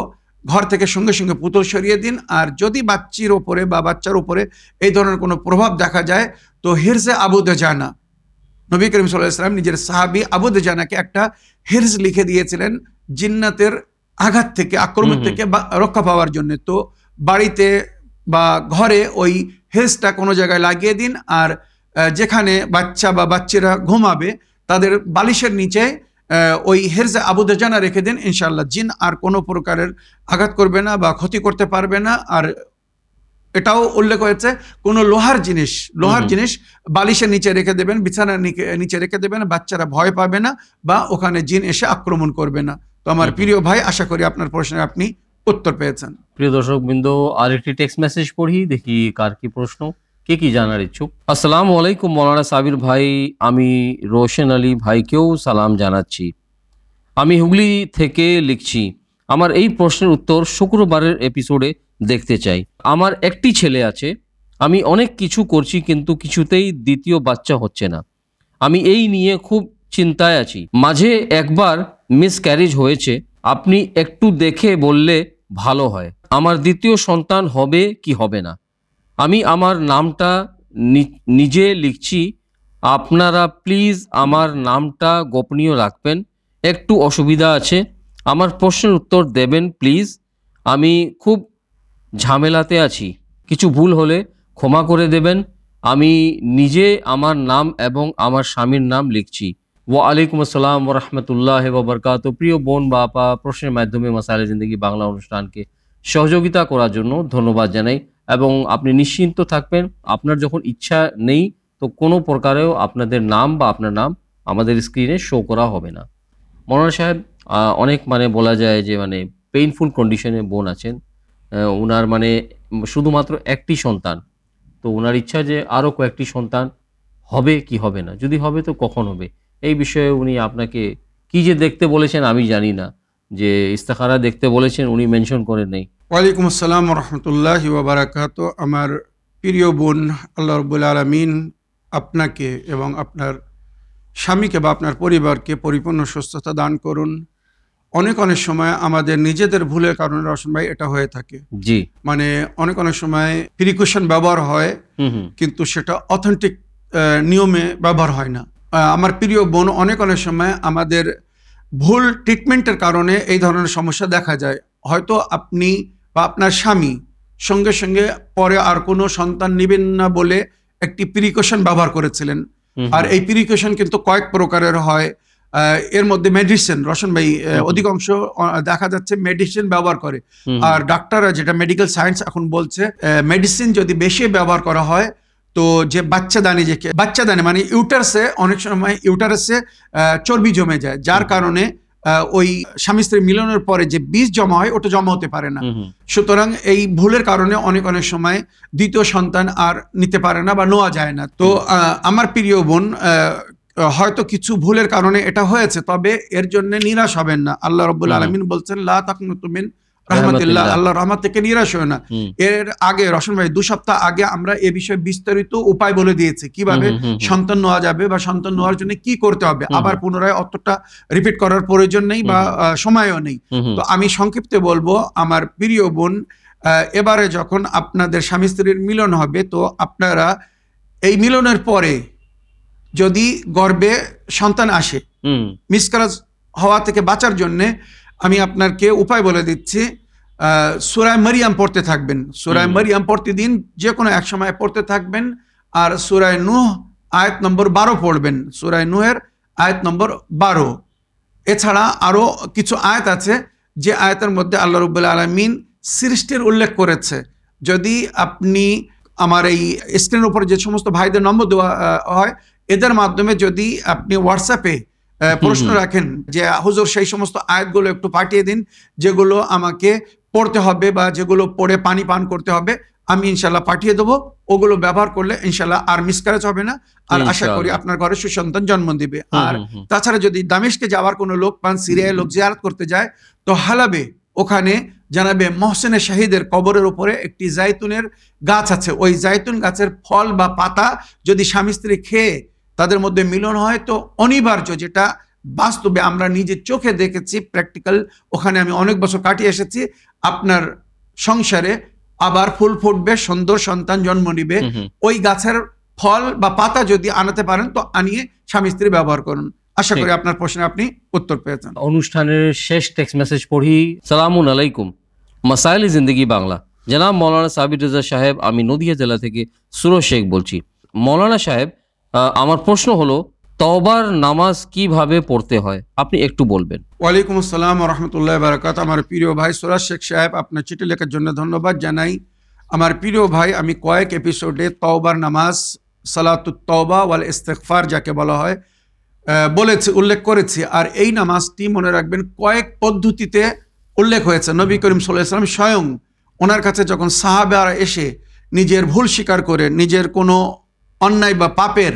ঘর থেকে সঙ্গে সঙ্গে পুতুল সরিয়ে দিন। আর যদি বাচ্চির ওপরে বা বাচ্চার উপরে এই ধরনের কোনো প্রভাব দেখা যায়, তো হিরজে আবু দুজানা, নবী করিম সাল্লাল্লাহু আলাইহি ওয়াসাল্লাম নিজের সাহাবী আবু দুজানাকে একটা হিরজ লিখে দিয়েছিলেন জিন্নাতের আঘাত থেকে, আক্রমণ থেকে রক্ষা পাওয়ার জন্য। তো বাড়িতে বা ঘরে ওই হিরজটা কোনো জায়গায় লাগিয়ে দিন, আর যেখানে বাচ্চা বা বাচ্চারা ঘুমাবে তাদের বালিশের নিচে ওই হিরজে আবু দুজানা রেখে দিন। ইনশাআল্লাহ জিন আর কোনো প্রকারের আঘাত করবে না বা ক্ষতি করতে পারবে না। আর এটাও উল্লেখ হয়েছে, কোনো লোহার জিনিস বালিশের নিচে রেখে দেবেন, বিছানার নিচে রেখে দেবেন, বাচ্চারা ভয় পাবে না বা ওখানে জিন এসে আক্রমণ করবে না। তো আমার প্রিয় ভাই, আশা করি আপনার প্রশ্নের আপনি উত্তর পেয়েছেন। প্রিয় দর্শক বৃন্দ, আরেকটি টেক্সট মেসেজ পড়ি, দেখি কার কি প্রশ্ন, কে কি জানার ইচ্ছুক। আসসালামু আলাইকুম মৌলানা সাবির ভাই, আমি রোশন আলী ভাইকেও সালাম জানাচ্ছি। আমি হুগলি থেকে লিখছি। আমার এই প্রশ্নের উত্তর শুক্রবারের এপিসোডে দেখতে চাই। আমার একটি ছেলে আছে, আমি অনেক কিছু করছি কিন্তু কিছুতেই দ্বিতীয় বাচ্চা হচ্ছে না। আমি এই নিয়ে খুব চিন্তায় আছি। মাঝে একবার মিসক্যারেজ হয়েছে, আপনি একটু দেখে বললে ভালো হয়। আমার দ্বিতীয় সন্তান হবে কি হবে না। আমি আমার নামটা নিজে লিখছি, আপনারা প্লিজ আমার নামটা গোপনীয় রাখবেন, একটু অসুবিধা আছে, আমার প্রশ্নের উত্তর দেবেন প্লিজ। আমি খুব ঝামেলাতে আছি, কিছু ভুল হলে ক্ষমা করে দেবেন। আমি নিজে আমার নাম এবং আমার স্বামীর নাম লিখছি। ওয়ালাইকুম আসসালাম ওয়া রাহমাতুল্লাহি ওয়া বারাকাতুহু। প্রিয় বোন বা আপা, প্রশ্নের মাধ্যমে মাসাইলে জিন্দেগি বাংলা অনুষ্ঠানকে সহযোগিতা করার জন্য ধন্যবাদ জানাই, এবং আপনি নিশ্চিন্ত থাকবেন, আপনার যখন ইচ্ছা নেই তো কোনো প্রকারেও আপনাদের নাম বা আপনার নাম আমাদের স্ক্রিনে শো করা হবে না। মৌলানা সাহেব, অনেক বলা যায় যে পেইনফুল কন্ডিশনে বোন আছেন, ওনার শুধুমাত্র একটি সন্তান, তো ওনার ইচ্ছা যে আরও কয়েকটি সন্তান হবে কি হবে না, যদি হবে তো কখন হবে, এই বিষয়ে উনি আপনাকে কি যে দেখতে বলেছেন আমি জানি না, যে ইস্তেখারা দেখতে বলেছেন উনি মেনশন করেন নেই। ওয়ালাইকুম আসসালাম ওয়া রাহমাতুল্লাহি ওয়া বারাকাতুহু। আমার প্রিয় বোন, আল্লাহ রাব্বুল আলামিন আপনাকে এবং আপনার স্বামীকে বা আপনার পরিবারকে পরিপূর্ণ সুস্থতা দান করুন। অনেক সময় আমাদের নিজেদের ভুলের কারণে রশন ভাই এটা হয়ে থাকে। জি, অনেক সময় প্রিকশন ব্যবহার হয়, কিন্তু সেটা অথেন্টিক নিয়মে ব্যবহার হয় না। আমার প্রিয় বোন, অনেক সময় আমাদের ভুল ট্রিটমেন্টের কারণে এই ধরনের সমস্যা দেখা যায়। হয়তো আপনি বা আপনার স্বামী সঙ্গে সঙ্গে পরে আর কোনো সন্তান নেবেন না বলে একটি প্রিকশন ব্যবহার করেছিলেন, আর এই প্রিকশন কিন্তু কয়েক প্রকারের হয়। এর মধ্যে মেডিসিন, রশন ভাই, অধিকাংশ দেখা যাচ্ছে মেডিসিন ব্যবহার করে, আর ডাক্তাররা, যেটা মেডিকেল সায়েন্স এখন বলছে, মেডিসিন যদি বেশি ব্যবহার করা হয় তো যে বাচ্চাদানি মানে ইউটারাসে, অনেক সময় ইউটারাসে চর্বি জমে যায়, যার কারণে ওই স্বামী স্ত্রী মিলনের পরে যে বীজ জমা হয় ওটা জমা হতে পারে না। সুতরাং এই ভুলের কারণে অনেক সময় দ্বিতীয় সন্তান আর নিতে পারে না বা নেওয়া যায় না। তো আমার প্রিয় বোন, হয়তো কিছু ভুলের কারণে এটা হয়েছে, তবে এর জন্য নিরাশ হবেন না। আল্লাহ রাব্বুল আলামিন বলছেন, লা তাকনুতু মিন রাহমাতুল্লাহ, আল্লাহর রহমত থেকে নিরাশ হয় না। এর আগে রশন ভাই 2 সপ্তাহ আগে আমরা এ বিষয়ে বিস্তারিত উপায় বলে দিয়েছি, কিভাবে সন্তান নেওয়া যাবে বা সন্তান নেওয়ার জন্য কি করতে হবে। আবার পুনরায় অতটা রিপিট করার প্রয়োজন নেই বা সময়ও নেই। তো আমি সংক্ষিপ্তে বলবো, আমার প্রিয় বোন, এবারে যখন আপনাদের স্বামী স্ত্রীর মিলন হবে, তো আপনারা এই মিলনের পরে যদি গর্ভে সন্তান আসে, মিসক্যারেজ হওয়া থেকে বাঁচার জন্য আমি আপনাকে উপায় বলে দিচ্ছি। সূরা মারিয়াম পড়তে থাকবেন। সূরা মারিয়াম প্রতিদিন যে কোনো এক সময় পড়তে থাকবেন। আর সূরা নূহ আয়াত নম্বর 12 পড়বেন। সূরা নূহের আয়াত নম্বর 12। এছাড়া আরো কিছু আয়াত আছে যে আয়াতের মধ্যে আল্লাহ রাব্বুল আলামিন সৃষ্টির উল্লেখ করেছে। যদি আপনি আমার এই স্ক্রিনের উপর যে সমস্ত ভাইদের নম্বর দেওয়া হয়, এদের মাধ্যমে যদি আপনি হোয়াটসঅ্যাপে প্রশ্ন রাখেন যে হুজুর সেই সমস্ত আয়াতগুলো একটু পাঠিয়ে দিন যেগুলো আমাকে পড়তে হবে বা যেগুলো পড়ে পানি পান করতে হবে, আমি ইনশাল্লাহ পাঠিয়ে দেবো। ওগুলো ব্যবহার করলে ইনশাল্লাহ আর মিসক্যারেজ হবে না, আর আশা করি আপনার ঘরে সুসন্তান জন্ম দিবে। আর তাছাড়া যদি দামেস্কে যাওয়ার কোনো লোক পান, সিরিয়ায় লোক জিয়ারত করতে যায়, তো হালাবে ওখানে জানাবে মহসেনে শাহিদের কবরের উপরে একটি জাইতুনের গাছ আছে। ওই জাইতুন গাছের ফল বা পাতা যদি স্বামী স্ত্রী খেয়ে তাদের মধ্যে মিলন হয়, তো অনিবার্য, যেটা বাস্তবে আমরা নিজের চোখে দেখেছি, প্র্যাকটিক্যাল, ওখানে আমি অনেক বছর কাটিয়ে এসেছি, আপনার সংসারে আবার ফুল ফুটবে, সুন্দর সন্তান জন্ম নিবে। ওই গাছের ফল বা পাতা যদি আনাতে পারেন তো আনিয়ে স্বামী স্ত্রী ব্যবহার করুন। আশা করি আপনার প্রশ্নে আপনি উত্তর পেয়েছেন। অনুষ্ঠানের শেষ টেক্সট মেসেজ পড়ি। সালামুন আলাইকুম, মাসাইল জিন্দেগি বাংলা। জনাব মৌলানা সাবির রেজা সাহেব, আমি নদিয়া জেলা থেকে সুরজ শেখ বলছি। মৌলানা সাহেব, আমার প্রশ্ন হলো তওবার নামাজ কিভাবে পড়তে হয়, আপনি একটু বলবেন। ওয়ালাইকুম আসসালাম ওয়া রাহমাতুল্লাহি ওয়া বারাকাতুহু। আমার প্রিয় ভাই সুরজ শেখ সাহেব, আপনার চিঠি লেখার জন্য ধন্যবাদ জানাই। আমার প্রিয় ভাই, আমি কয়েক এপিসোডে তওবার নামাজ, সালাতুত তওবা ওয়াল ইস্তিগফার যাকে বলা হয়, উল্লেখ করেছি। আর এই নামাজটি মনে রাখবেন কয়েক পদ্ধতিতে উল্লেখ হয়েছে। নবী করিম সাল্লাল্লাহু আলাইহি ওয়াসাল্লাম স্বয়ং ওনার কাছে যখন সাহাবারা এসে নিজের ভুল স্বীকার করে নিজের কোনো অন্যায় বা পাপের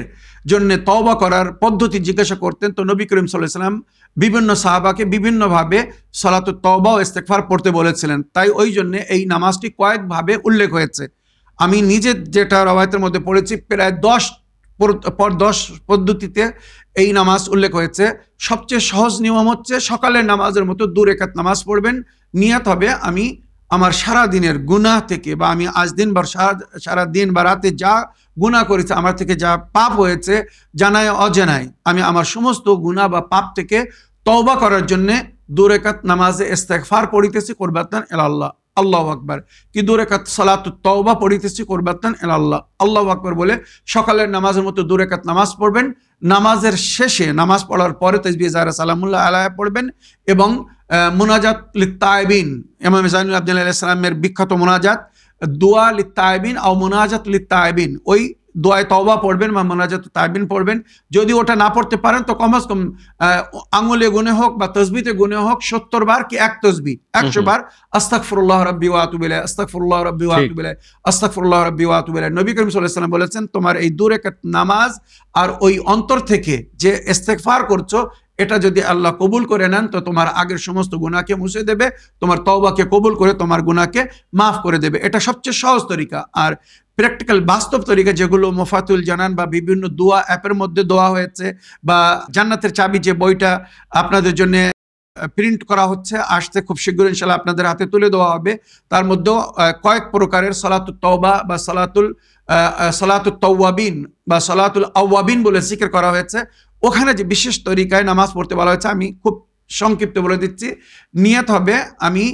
জন্য তওবা করার পদ্ধতি জিজ্ঞাসা করতেন, তো নবী করিম সাল্লাল্লাহু আলাইহি ওয়াসাল্লাম বিভিন্ন সাহাবাকে বিভিন্নভাবে সালাতুত তওবা ও ইস্তিগফার পড়তে বলেছিলেন। তাই ওই জন্য এই নামাজটি কয়েকভাবে উল্লেখ হয়েছে। আমি নিজে যেটা রওয়ায়াতের মধ্যে পড়েছি, প্রায় 10 পদ্ধতিতে এই নামাজ উল্লেখ হয়েছে। সবচেয়ে সহজ নিয়ম হচ্ছে সকালের নামাজের মতো 2 রাকাত নামাজ পড়বেন। নিয়ত হবে আমি আমার সারা দিনের গুনাহ থেকে, বা আমি আজ দিন বা সারা দিন বা রাতে যা গুনাহ করেছি, আমার থেকে যা পাপ হয়েছে জানায় অজানায়, আমি আমার সমস্ত গুনাহ বা পাপ থেকে তওবা করার জন্য 2 রাকাত নামাজে ইস্তিগফার পড়িতেছি, কুরবাতান ইলাল্লাহ, আল্লাহু আকবার। কি 2 রাকাত সালাতুত তওবা পড়িতেছি, কুরবাতান ইলাল্লাহ, আল্লাহু আকবার বলে সকালের নামাজের মতো 2 রাকাত নামাজ পড়বেন। নামাজের শেষে, নামাজ পড়ার পরে তাসবিহ জাহরা সালামুল্লাহ আলাইহি পড়বেন এবং মুনাজাত লিত্তাইবিন, ইমাম জাইনুল আবদিন আলাইহিস সালামের বিখ্যাত মুনাজাত, দোয়া লিত্তাইবিন ও মুনাজাত লিত্তাইবিন, ওই দোয়ায় তওবা পড়বেন বা মুনাজাত তাইবিন পড়বেন। যদি ওটা না পড়তে পারেন তো কমস কম আঙুলে গুনে হোক বা তসবিতে গুনে হোক 70 বার কি 1 তসবিহ 100 বার আস্তাগফিরুল্লাহ রাব্বি ওয়া আতুবু ইলাইহি, আস্তাগফিরুল্লাহ রাব্বি ওয়া আতুবু ইলাইহি, আস্তাগফিরুল্লাহ রাব্বি ওয়া আতুবু ইলাইহি। নবী করিম সাল্লাল্লাহু আলাইহি ওয়াসাল্লাম বলেছেন, তোমার এই 2 রাকাত নামাজ আর ওই অন্তর থেকে যে ইস্তিগফার করছো, এটা যদি আল্লাহ কবুল করে নেন তো তোমার আগের সমস্ত গুনাহকে মুছে দেবে, তোমার তওবাকে কবুল করে তোমার গুনাহকে মাফ করে দেবে। এটা সবচেয়ে সহজ তরিকা। আর প্র্যাকটিক্যাল বাস্তব তরিকা যেগুলো মুফাতুল জানান বা বিভিন্ন দোয়া অ্যাপের মধ্যে দেওয়া হয়েছে, বা জান্নাতের চাবি যে বইটা আপনাদের জন্য প্রিন্ট করা হচ্ছে, আসতে খুব শীঘ্র ইনশাআল্লাহ আপনাদের হাতে তুলে দেওয়া হবে, তার মধ্যেও কয়েক প্রকারের সালাতুত তওবা বা সালাতুত তাওয়াবিন বা সালাতুল আওয়াবিন বলে জিকির করা হয়েছে। ওখানে যে বিশেষ তরিকায় নামাজ পড়তে বলা হয়েছে, আমি খুব সংক্ষিপ্ত বলে দিচ্ছি। নিয়ত হবে আমি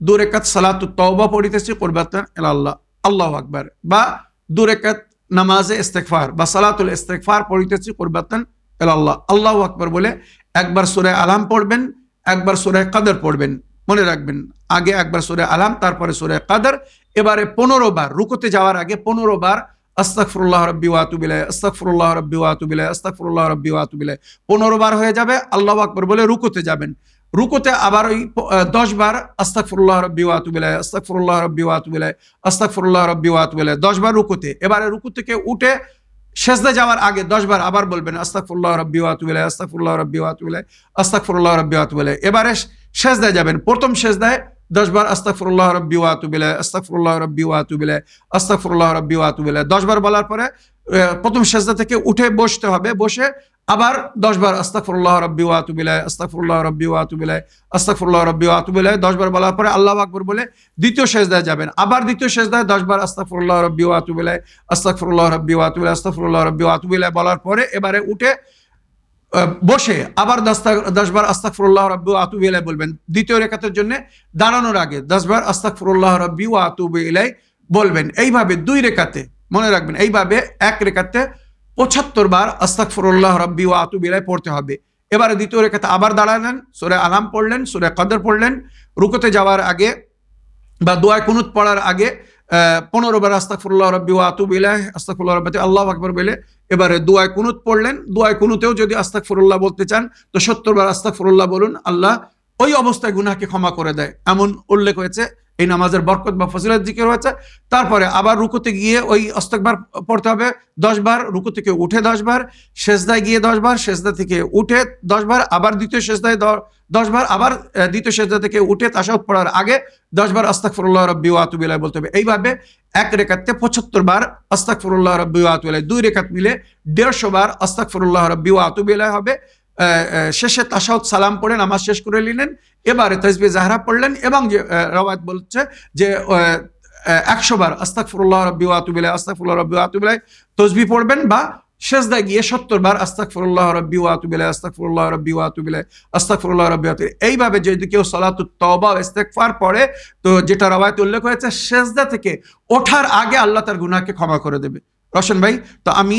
2 রাকাত সালাতুত তওবা পড়িতেছি, কুরবাতান ইলাল্লাহ, আল্লাহু আকবার, বা 2 রাকাত নামাজে ইস্তিগফার বা সালাতুল ইস্তিগফার পড়িতেছি, কুরবাতান ইলাল্লাহ, আল্লাহু আকবার বলে একবার সূরা আলাম পড়বেন, একবার সূরা কদর পড়বেন। মনে রাখবেন, আগে একবার সূরা আলাম, তারপরে সূরা কদর। এবারে 15 বার, রুকুতে যাওয়ার আগে 15 বার আস্তাগফিরুল্লাহ রাব্বি ওয়া আতুবু ইলাইহি, আস্তাগফিরুল্লাহ রাব্বি ওয়া আতুবু ইলাইহি, আস্তাগফিরুল্লাহ রাব্বি ওয়া আতুবু ইলাইহি 15 বার হয়ে যাবে। আল্লাহু আকবার বলে রুকুতে যাবেন। রুকুতে আবার ওই 10 বার আস্তাগফিরুল্লাহ রাব্বি ওয়া আতুবু ইলাইহি, আস্তাগফিরুল্লাহ রাব্বি ওয়া আতুবু ইলাইহি, আস্তাগফিরুল্লাহ রাব্বি ওয়া আতুবু ইলাইহি 10 বার রুকুতে। এবারে রুকু থেকে উঠে সেজদা যাওয়ার আগে 10 বার আবার বলবেন আস্তাগফিরুল্লাহ রাব্বি ওয়া আতুবু ইলাইহি, আস্তাগফিরুল্লাহ রাব্বি ওয়া আতুবু ইলাইহি, আস্তাগফিরুল্লাহ রাব্বি ওয়া আতুবু ইলাইহি। এবারে সেজদায় যাবেন। প্রথম সেজদায় 10 বার আস্তাগফিরুল্লাহ রাব্বি ওয়া আতুবু ইলাইহি, আস্তাগফিরুল্লাহ রাব্বি ওয়া আতুবু ইলাইহি, আস্তাগফিরুল্লাহ রাব্বি ওয়া আতুবু ইলাইহি 10 বার বলার পরে প্রথম সেজদা থেকে উঠে বসতে হবে, বসে আবার 10 বার আস্তাগফিরুল্লাহ রাব্বি ওয়া আতুবু ইলাইহি, আস্তাগফিরুল্লাহ রাব্বি ওয়া আতুবু ইলাইহি, আস্তাগফিরুল্লাহ রাব্বি ওয়া আতুবু ইলাইহি 10 বার বলার পরে আল্লাহু আকবার বলে দ্বিতীয় সেজদায় যাবেন। আবার দ্বিতীয় সেজদায় 10 বার আস্তাগফিরুল্লাহ রাব্বি ওয়া আতুবু ইলাইহি, আস্তাগফিরুল্লাহ রাব্বি ওয়া আতুবু ইলাইহি, আস্তাগফিরুল্লাহ রাব্বি ওয়া আতুবু ইলাইহি বলার পরে এবারে উঠে বসে আবার 10 বার আস্তাগফিরুল্লাহ রাব্বি ওয়া আতুবু ইলাইহি বলবেন। দ্বিতীয় রাকাতের জন্য দাঁড়ানোর আগে 10 বার আস্তাগফিরুল্লাহ রাব্বি ওয়া আতুবু ইলাইহি বলবেন। এইভাবে 2 রাকাতে মনে রাখবেন, এইভাবে 1 রাকাতে 75 বার আস্তাগফিরুল্লাহ রাব্বি ওয়া আতুবু ইলাইহি পড়তে হবে। এবারে দ্বিতীয় রাকাতে আবার দাঁড়ালেন, সূরা আনাম পড়লেন, সূরা কদর পড়লেন, রুকুতে যাওয়ার আগে বা দোয়া কুনুত পড়ার আগে 15 বার আস্তাগফিরুল্লাহ রাব্বি ওয়া আতুবু ইলাইহি, আস্তাগফিরুল্লাহ রাব্বি আল্লাহু আকবার বলে এবারে দোয়া কুনুত পড়লেন। দোয়া কুনুতেও যদি আস্তাগফিরুল্লাহ বলতে চান তো 70 বার আস্তাগফিরুল্লাহ বলুন, আল্লাহ ওই অবস্থায় গুনাহকে ক্ষমা করে দেয়, এমন উল্লেখ হয়েছে। এই নামাজের বরকত বা ফজিলত জিকির হয়েছে। তারপরে আবার রুকুতে গিয়ে ওই ইস্তেগফার পড়তে হবে 10 বার, রুকু থেকে উঠে 10 বার, সেজদায় গিয়ে 10 বার, সেজদা থেকে উঠে 10 বার, আবার দ্বিতীয় সেজদায় 10 বার, আবার দ্বিতীয় সেজদা থেকে উঠে তাশাহুদ পড়ার আগে 10 বার আস্তাগফিরুল্লাহ রাব্বি ওয়া আতুবু ইলাইহি বলতে হবে। এইভাবে 1 রাকাতে 75 বার আস্তাগফিরুল্লাহ রাব্বি ওয়া আতুবু ইলাইহি, 2 রাকাত মিলে 150 বার আস্তাগফিরুল্লাহ রাব্বি ওয়া আতুবু ইলাইহি হবে। শেষে তাশাহুদ সালাম পড়ে নামাজ শেষ করে নিলেন। এবারে তাসবিহ জাহরা পড়লেন এবং যে রওয়ায়াত বলছে যে 100 বার আস্তাগফিরুল্লাহ রাব্বি ওয়া আতুবু ইলাইহি, আস্তাগফিরুল্লাহ রাব্বি ওয়া আতুবু ইলাইহি তাসবিহ পড়বেন, বা সেজদায় গিয়ে 70 বার আস্তাগফিরুল্লাহ রাব্বি ওয়া আতুবু ইলাইহি, আস্তাগফিরুল্লাহ রাব্বি ওয়া আতুবু ইলাইহি, আস্তাগফিরুল্লাহ রাব্বি ওয়া আতুবু ইলাইহি। এইভাবে যদি কেউ সালাতুত তওবা ও ইস্তেগফার পড়ে তো যেটা রওয়ায়াতে উল্লেখ হয়েছে সেজদা থেকে ওঠার আগে আল্লাহ তার গুনাহকে ক্ষমা করে দেবে। রশন ভাই, তো আমি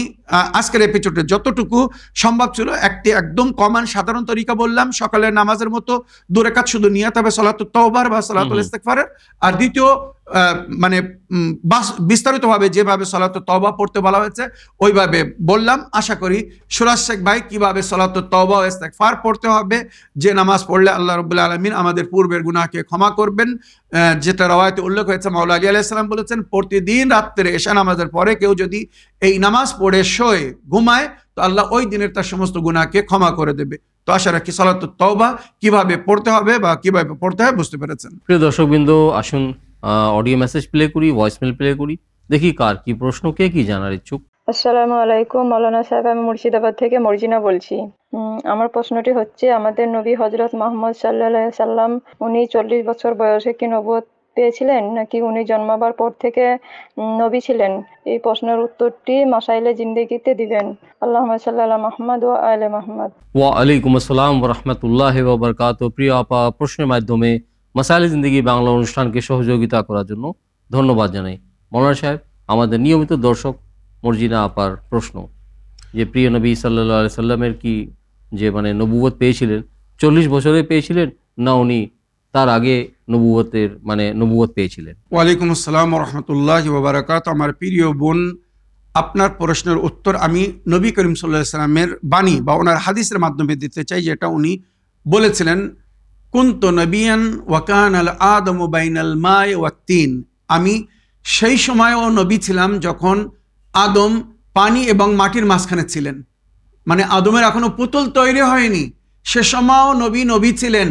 আজকের এপিসোডে যতটুকু সম্ভব ছিল একটি একদম কমন সাধারণ তরিকা বললাম। সকালের নামাজের মতো 2 রাকাত শুধু নিয়ত হবে সালাতুত তওবার বা সালাতুল ইস্তেগফারের, আর দ্বিতীয় মানে বিস্তারিতভাবে যেভাবে সালাতুত তওবা পড়তে বলা হয়েছে ওইভাবে বললাম। আশা করি সুরাজ শেখ ভাই কিভাবে সালাতুত তওবা ও ইস্তেগফার পড়তে হবে, যে নামাজ পড়লে আল্লাহ রাব্বুল আলামিন আমাদের পূর্বের গুনাহকে ক্ষমা করবেন, যেটা রওয়ায়াতে উল্লেখ হয়েছে মাওলা আলী আলাইহিস সালাম বলেছেন প্রতিদিন রাত্রে এশা নামাজের পরে কেউ যদি এই নামাজ পড়ে শোয় ঘুমায় তো আল্লাহ ওই দিনের তার সমস্ত গুনাহকে ক্ষমা করে দেবে। তো আশা রাখি সালাতুত তওবা কিভাবে পড়তে হবে বা কিভাবে পড়তে হয় বুঝতে পেরেছেন। প্রিয় দর্শকবৃন্দ, আসুন অডিও মেসেজ প্লে করি, ভয়েসমেল প্লে করি, দেখি কার কি প্রশ্ন, কে কি জানার ইচ্ছুক। আসসালামু আলাইকুম মাওলানা সাহেব, আমি মুর্শিদাবাদ থেকে মর্জিনা বলছি। আমার প্রশ্নটি হচ্ছে, আমাদের নবী হযরত মুহাম্মদ সাল্লাল্লাহু আলাইহি সাল্লাম উনি 40 বছর বয়সে কি নবুয়ত পেয়েছিলেন নাকি উনি জন্মাবার পর থেকে নবী ছিলেন? এই প্রশ্নের উত্তরটি মাসাইলে জিন্দেগিতে দিবেন। আল্লাহুম্মা সাল্লি আলা মুহাম্মদ ওয়া আলি মুহাম্মদ। ওয়া আলাইকুম আসসালাম ওয়া রাহমাতুল্লাহি ওয়া বারাকাতুহু। প্রিয় আপা, প্রশ্নের মাধ্যমে মাসাইলে জিন্দেগি বাংলা অনুষ্ঠানকে সহযোগিতা করার জন্য ধন্যবাদ জানাই। মাওলানা সাহেব, আমাদের নিয়মিত দর্শক মর্জিনা আপার প্রশ্ন যে প্রিয় নবী সাল্লাল্লাহু আলাইহি সাল্লামের কি যে মানে নবুয়ত পেয়েছিলেন 40 বছরে পেয়েছিলেন না উনি তার আগে নবুয়ত পেয়েছিলেন? ওয়ালাইকুম আসসালাম ওয়া রাহমাতুল্লাহি ওয়া বারাকাতুহু। আমার প্রিয় বোন, আপনার প্রশ্নের উত্তর আমি নবী করিম সাল্লাল্লাহু আলাইহি সাল্লামের বাণী বা ওনার হাদিসের মাধ্যমে দিতে চাই, যেটা উনি বলেছিলেন, কুনতু নবিয়ান ওয়া কানাল আদমু বাইনাল মাই ওয়াত তিন। আমি সেই সময়ও নবী ছিলাম যখন আদম পানি এবং মাটির মাঝখানে ছিলেন, মানে আদমের এখনো পুতুল তৈরি হয়নি, সে সময়ও নবী ছিলেন।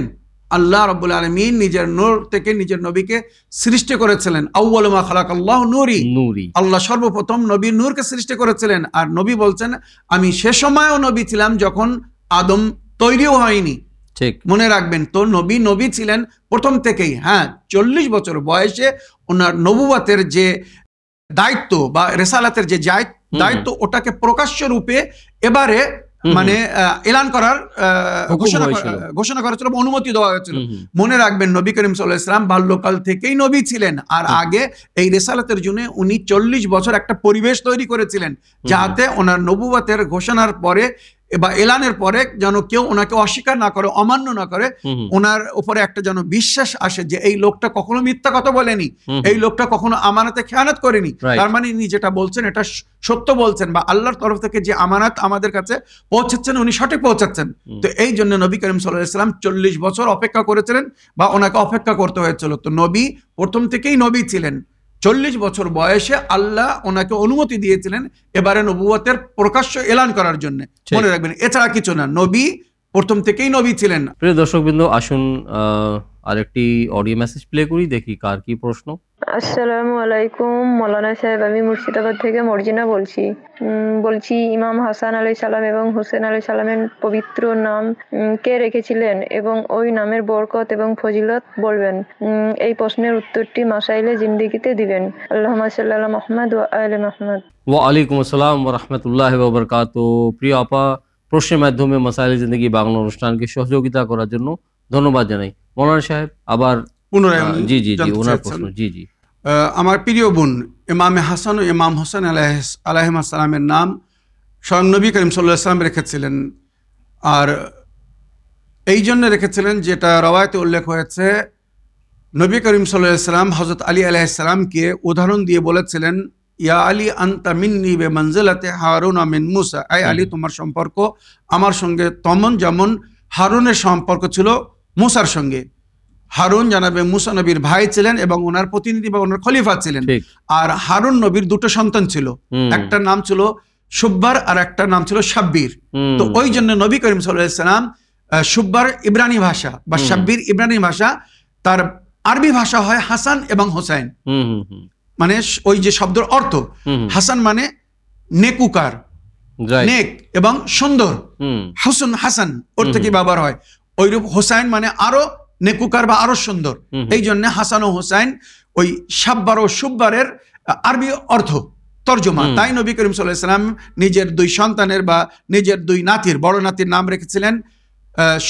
আল্লাহ রাব্বুল আলামিন নিজের নূর থেকে নিজের নবীকে সৃষ্টি করেছিলেন। আউয়ালু মা খালাকাল্লাহু নূরি, আল্লাহ সর্বপ্রথম নবীর নূরকে সৃষ্টি করেছিলেন। আর নবী বলছেন, আমি সে সময়ও নবী ছিলাম যখন আদম তৈরিও হয়নি। ঠিক মনে রাখবেন, তো নবী ছিলেন প্রথম থেকেই। হ্যাঁ, 40 বছর বয়সে ওনার নবুয়তের যে দায়িত্ব বা রেসালাতের যে দায়িত্ব ওটাকে প্রকাশ্য রূপে এবারে মানে এলান করার ঘোষণা করা ছিল, অনুমতি দেওয়া হয়েছিল। মনে রাখবেন, নবী করিম সাল্লাল্লাহু আলাইহি ওয়াসাল্লাম বাল্যকাল থেকেই নবী ছিলেন। আর আগে এই রেসালাতের জন্য উনি 40 বছর একটা পরিবেশ তৈরি করেছিলেন, যাতে ওনার নবুয়তের ঘোষণার পরে বা এলানের পরে যেন কেউ ওনাকে অস্বীকার না করে, অমান্য না করে, ওনার উপরে একটা যেন বিশ্বাস আসে যে এই লোকটা কখনো মিথ্যা কথা বলেনি, এই লোকটা কখনো আমানতে খেয়ানত করেনি। তার মানে ইনি যেটা বলছেন এটা সত্য বলছেন, বা আল্লাহর তরফ থেকে যে আমানত আমাদের কাছে পৌঁছাচ্ছেন উনি সঠিক পৌঁছাচ্ছেন। তো এই জন্য নবী করিম সাল্লাল্লাহু আলাইহি ওয়াসাল্লাম 40 বছর অপেক্ষা করেছিলেন বা ওনাকে অপেক্ষা করতে হয়েছিল। তো নবী প্রথম থেকেই নবী ছিলেন। 40 বছর বয়সে আল্লাহ ওনাকে অনুমতি দিয়েছিলেন এবারে নবুয়তের প্রকাশ্য এলান করার জন্য। মনে রাখবেন, এছাড়া কিছু না। নবী প্রথম থেকেই নবী ছিলেন। প্রিয় দর্শকবৃন্দ, আসুন আরেকটি অডিও মেসেজ প্লে করি, দেখি কার কি প্রশ্ন। আসসালামু আলাইকুম মৌলানা সাহেব, আমি মুর্শিদাবাদ থেকে মর্জিনা বলছি। বলছি ইমাম হাসান আলাইহিস সালাম এবং হুসেন আলাইহিস সালামের পবিত্র নাম কে রেখেছিলেন এবং ওই নামের বরকত এবং ফজিলত বলবেন। এই প্রশ্নের উত্তরটি মাসাইলে জিন্দেগিতে দিবেন। আল্লাহুম্মা সাল্লি আলা মুহাম্মদ ওয়া আলি মুহাম্মদ। ওয়া আলাইকুম আসসালাম ওয়া রাহমাতুল্লাহি ওয়া বারাকাতুহু। প্রিয় আপা, প্রশ্নের মাধ্যমে মাসাইলে জিন্দেগি বাংলা অনুষ্ঠানকে সহযোগিতা করার জন্য ধন্যবাদ জানাই। মৌলানা সাহেব আবার পুনরায় জি জি জি জানতে ওনার চাচ্ছেন। প্রশ্ন। জি জি। আমার প্রিয় বোন ইমামে হাসান ও ইমাম হোসেন আলাইহিসসালামের নাম স্বয়ং নবী করিম সাল্লাল্লাহু আলাইহি ওয়াসাল্লাম রেখেছিলেন। আর এই জন্য রেখেছিলেন, যেটা রওয়ায়াতে উল্লেখ হয়েছে, নবী করিম সাল্লাল্লাহু আলাইহি ওয়াসাল্লাম হযরত আলী আলাইহিসসালামকে উদাহরণ দিয়ে বলেছিলেন, ইয়া আলী আনতা মিন্নি বিমানজিলাতি হারুন মিন মুসা। আই আলী, তোমার সম্পর্ক আমার সঙ্গে তেমন যেমন হারুনের সম্পর্ক ছিল মুসার সঙ্গে। হারুন জানাবে মুসা নবীর ভাই ছিলেন এবং ওনার প্রতিনিধি বা ওনার খলিফা ছিলেন। ঠিক। আর হারুন নবীর দুটো সন্তান ছিল, একটা নাম ছিল সুব্বার আর একটা নাম ছিল শাব্বির। তো ওই জন্য নবী করিম সাল্লাল্লাহু আলাইহি ওয়াসাল্লাম সুব্বার ইব্রানি ভাষা বা শাব্বির ইব্রানি ভাষা, তার আরবি ভাষা হয় হাসান এবং হোসাইন। মানে ওই যে শব্দের অর্থ, হাসান মানে নেকুকার, নেক এবং সুন্দর, হুসন হাসান ওর থেকে ব্যবহার হয়। ওইরূপ হোসাইন মানে আরো নেকুকার বা আরো সুন্দর। এই জন্য হাসান ও হোসাইন ওই সাব্বার ও সুব্বারের আরবি অর্থ তর্জমা। তাই নবী করিম সাল্লাল্লাহু আলাইহি ওয়াসাল্লাম নিজের দুই সন্তানের বা নিজের দুই নাতির, বড় নাতির নাম রেখেছিলেন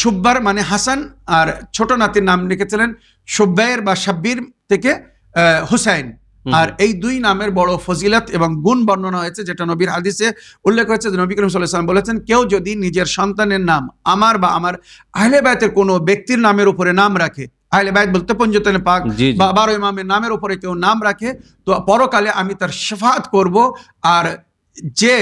সুব্বার মানে হাসান, আর ছোট নাতির নাম রেখেছিলেন সুব্বাইর বা শাব্বির থেকে হুসাইন। আর এই দুই নামের বড় ফজিলত এবং গুণ বর্ণনা হয়েছে, যেটা নবীর হাদিসে উল্লেখ হয়েছে। নবী করিম সাল্লাল্লাহু আলাইহি ওয়াসাল্লাম বলেছেন, কেউ যদি নিজের সন্তানের নাম আমার বা আমার আহলে বায়তের কোনো ব্যক্তির নামের উপরে নাম রাখে, আহলে বায়ত বলতে পঞ্চতনে পাক বা 12 ইমামের নামের উপরে কেউ নাম রাখে, তো পরকালে আমি তার শাফাআত করব। আর যে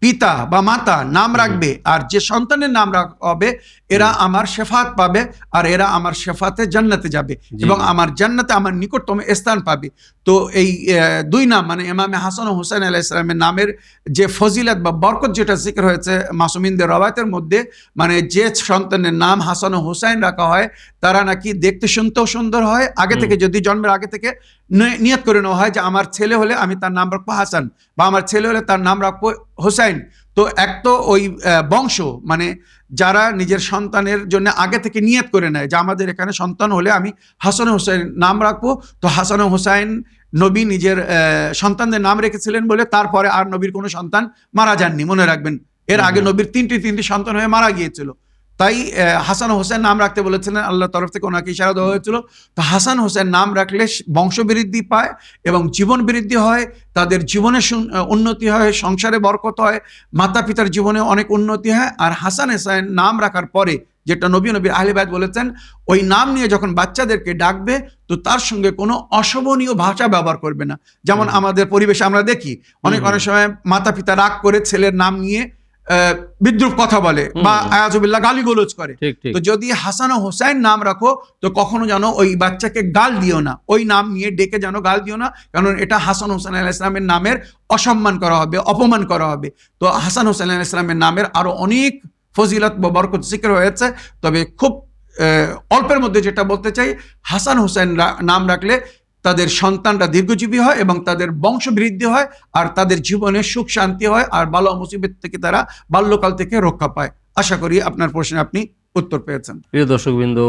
পিতা বা মাতা নাম রাখবে আর যে সন্তানের নাম হবে, এরা আমার শাফাআত পাবে আর এরা আমার শাফাআতে জান্নাতে যাবে এবং আমার জান্নাতে আমার নিকটতম স্থান পাবে। তো এই দুই নাম মানে ইমামে হাসান ও হোসেন আলাইহিস সালামের নামের যে ফজিলত বা বরকত যেটা জিকির হয়েছে মাসুমিনদের রওয়ায়াতের মধ্যে, মানে যে সন্তানের নাম হাসান ও হোসেন রাখা হয় তারা নাকি দেখতে শুনতেও সুন্দর হয়। আগে থেকে, যদি জন্মের আগে থেকে নিয়ত করে নেওয়া হয় যে আমার ছেলে হলে আমি তার নাম রাখবো হাসান বা আমার ছেলে হলে তার নাম রাখবো হোসেন। তো এক তো ওই বংশ, মানে যারা নিজের সন্তানের জন্য আগে থেকে নিয়ত করে নেয় যে আমাদের এখানে সন্তান হলে আমি হাসান হোসেন নাম রাখবো, তো হাসান হোসেন নবী নিজের সন্তানদের নাম রেখেছিলেন বলে তারপরে আর নবীর কোনো সন্তান মারা যাননি, মনে রাখবেন। এর আগে নবীর তিনটি সন্তান হয়ে মারা গিয়েছিল, তাই হাসান হোসেন নাম রাখতে বলেছিলেন, আল্লাহর তরফ থেকে ওনাকে ইশারা দেওয়া হয়েছিল। তো হাসান হোসেন নাম রাখলে বংশ বৃদ্ধি পায় এবং জীবন বৃদ্ধি হয়, তাদের জীবনে উন্নতি হয়, সংসারে বরকত হয়, মাতা পিতার জীবনে অনেক উন্নতি হয়। আর হাসান হোসেন নাম রাখার পরে, যেটা নবীর আহলে বায়ত বলেছেন, ওই নাম নিয়ে যখন বাচ্চাদেরকে ডাকবে তো তার সঙ্গে কোনো অশোভনীয় ভাষা ব্যবহার করবে না। যেমন আমাদের পরিবেশে আমরা দেখি অনেক সময় মাতা পিতা রাগ করে ছেলের নাম নিয়ে বিদ্রুপ কথা বলে বা আয়াজুবিল্লাহ গালিগালাজ করে। তো যদি হাসান ও হোসেন নাম রাখো তো কখনো যেন ওই বাচ্চাকে গাল দিও না, ওই নাম নিয়ে ডেকে যেন গাল দিও না, কারণ এটা হাসান হোসেন আলাইহিস সালামের নামের অসম্মান করা হবে, অপমান করা হবে। তো হাসান হোসেন আলাইহিস সালামের নামের আরো অনেক ফজিলত বা বরকত জিকির হয়েছে, তবে খুব অল্পের মধ্যে যেটা বলতে চাই, হাসান হোসেন নাম রাখলে তাদের সন্তানরা দীর্ঘজীবী হয় এবং তাদের বংশ বৃদ্ধি হয় আর তাদের জীবনে সুখ শান্তি হয় আর বালা মুসিবত থেকে তারা বাল্যকাল থেকে রক্ষা পায়। আশা করি আপনার প্রশ্নে আপনি উত্তর পেয়েছেন। প্রিয় দর্শকবৃন্দ,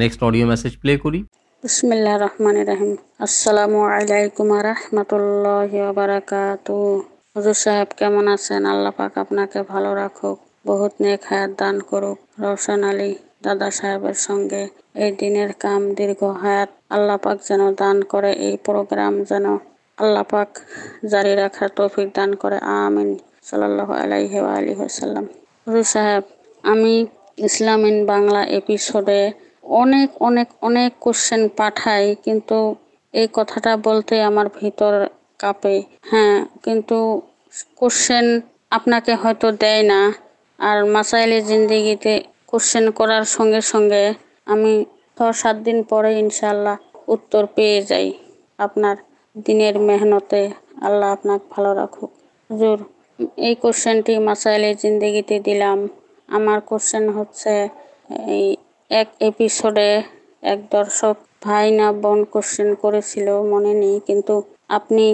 নেক্সট অডিও মেসেজ প্লে করি। বিসমিল্লাহির রহমানির রহিম। আসসালামু আলাইকুম ওয়া রাহমাতুল্লাহি ওয়া বারাকাতুহু। হুজুর সাহেব কেমন আছেন? আল্লাহ পাক আপনাকে ভালো রাখুক, বহুত নেক হায়াত দান করুক। রওশন আলী দাদা সাহেবের সঙ্গে এই দিনের কাম দীর্ঘ হায়াত আল্লাহ পাক যেন দান করে, এই প্রোগ্রাম যেন আল্লাহ পাক জারি রাখার তৌফিক দান করে, আমিন। সাল্লাল্লাহু আলাইহি ওয়া আলিহি ওয়াসাল্লাম। হুজুর সাহেব, আমি ইসলাম ইন বাংলা এপিসোডে অনেক অনেক অনেক কোশ্চেন পাঠাই, কিন্তু এই কথাটা বলতে আমার ভিতর কাঁপে। হ্যাঁ, কিন্তু কোশ্চেন আপনাকে হয়তো দেয় না, আর মাসাইলে জিন্দেগিতে কোশ্চেন করার সঙ্গে সঙ্গে আমি 6-7 দিন পরে ইনশাআল্লাহ উত্তর পেয়ে যাই। আপনার দিনের মেহনতে আল্লাহ আপনাকে ভালো রাখুক। হুজুর, এই কোশ্চেনটি মাসাইলে জিন্দেগিতে দিলাম, আমার কোশ্চেন হচ্ছে, এই এক এপিসোডে এক দর্শক ভাই না বোন কোশ্চেন করেছিল মনে নেই, কিন্তু আপনি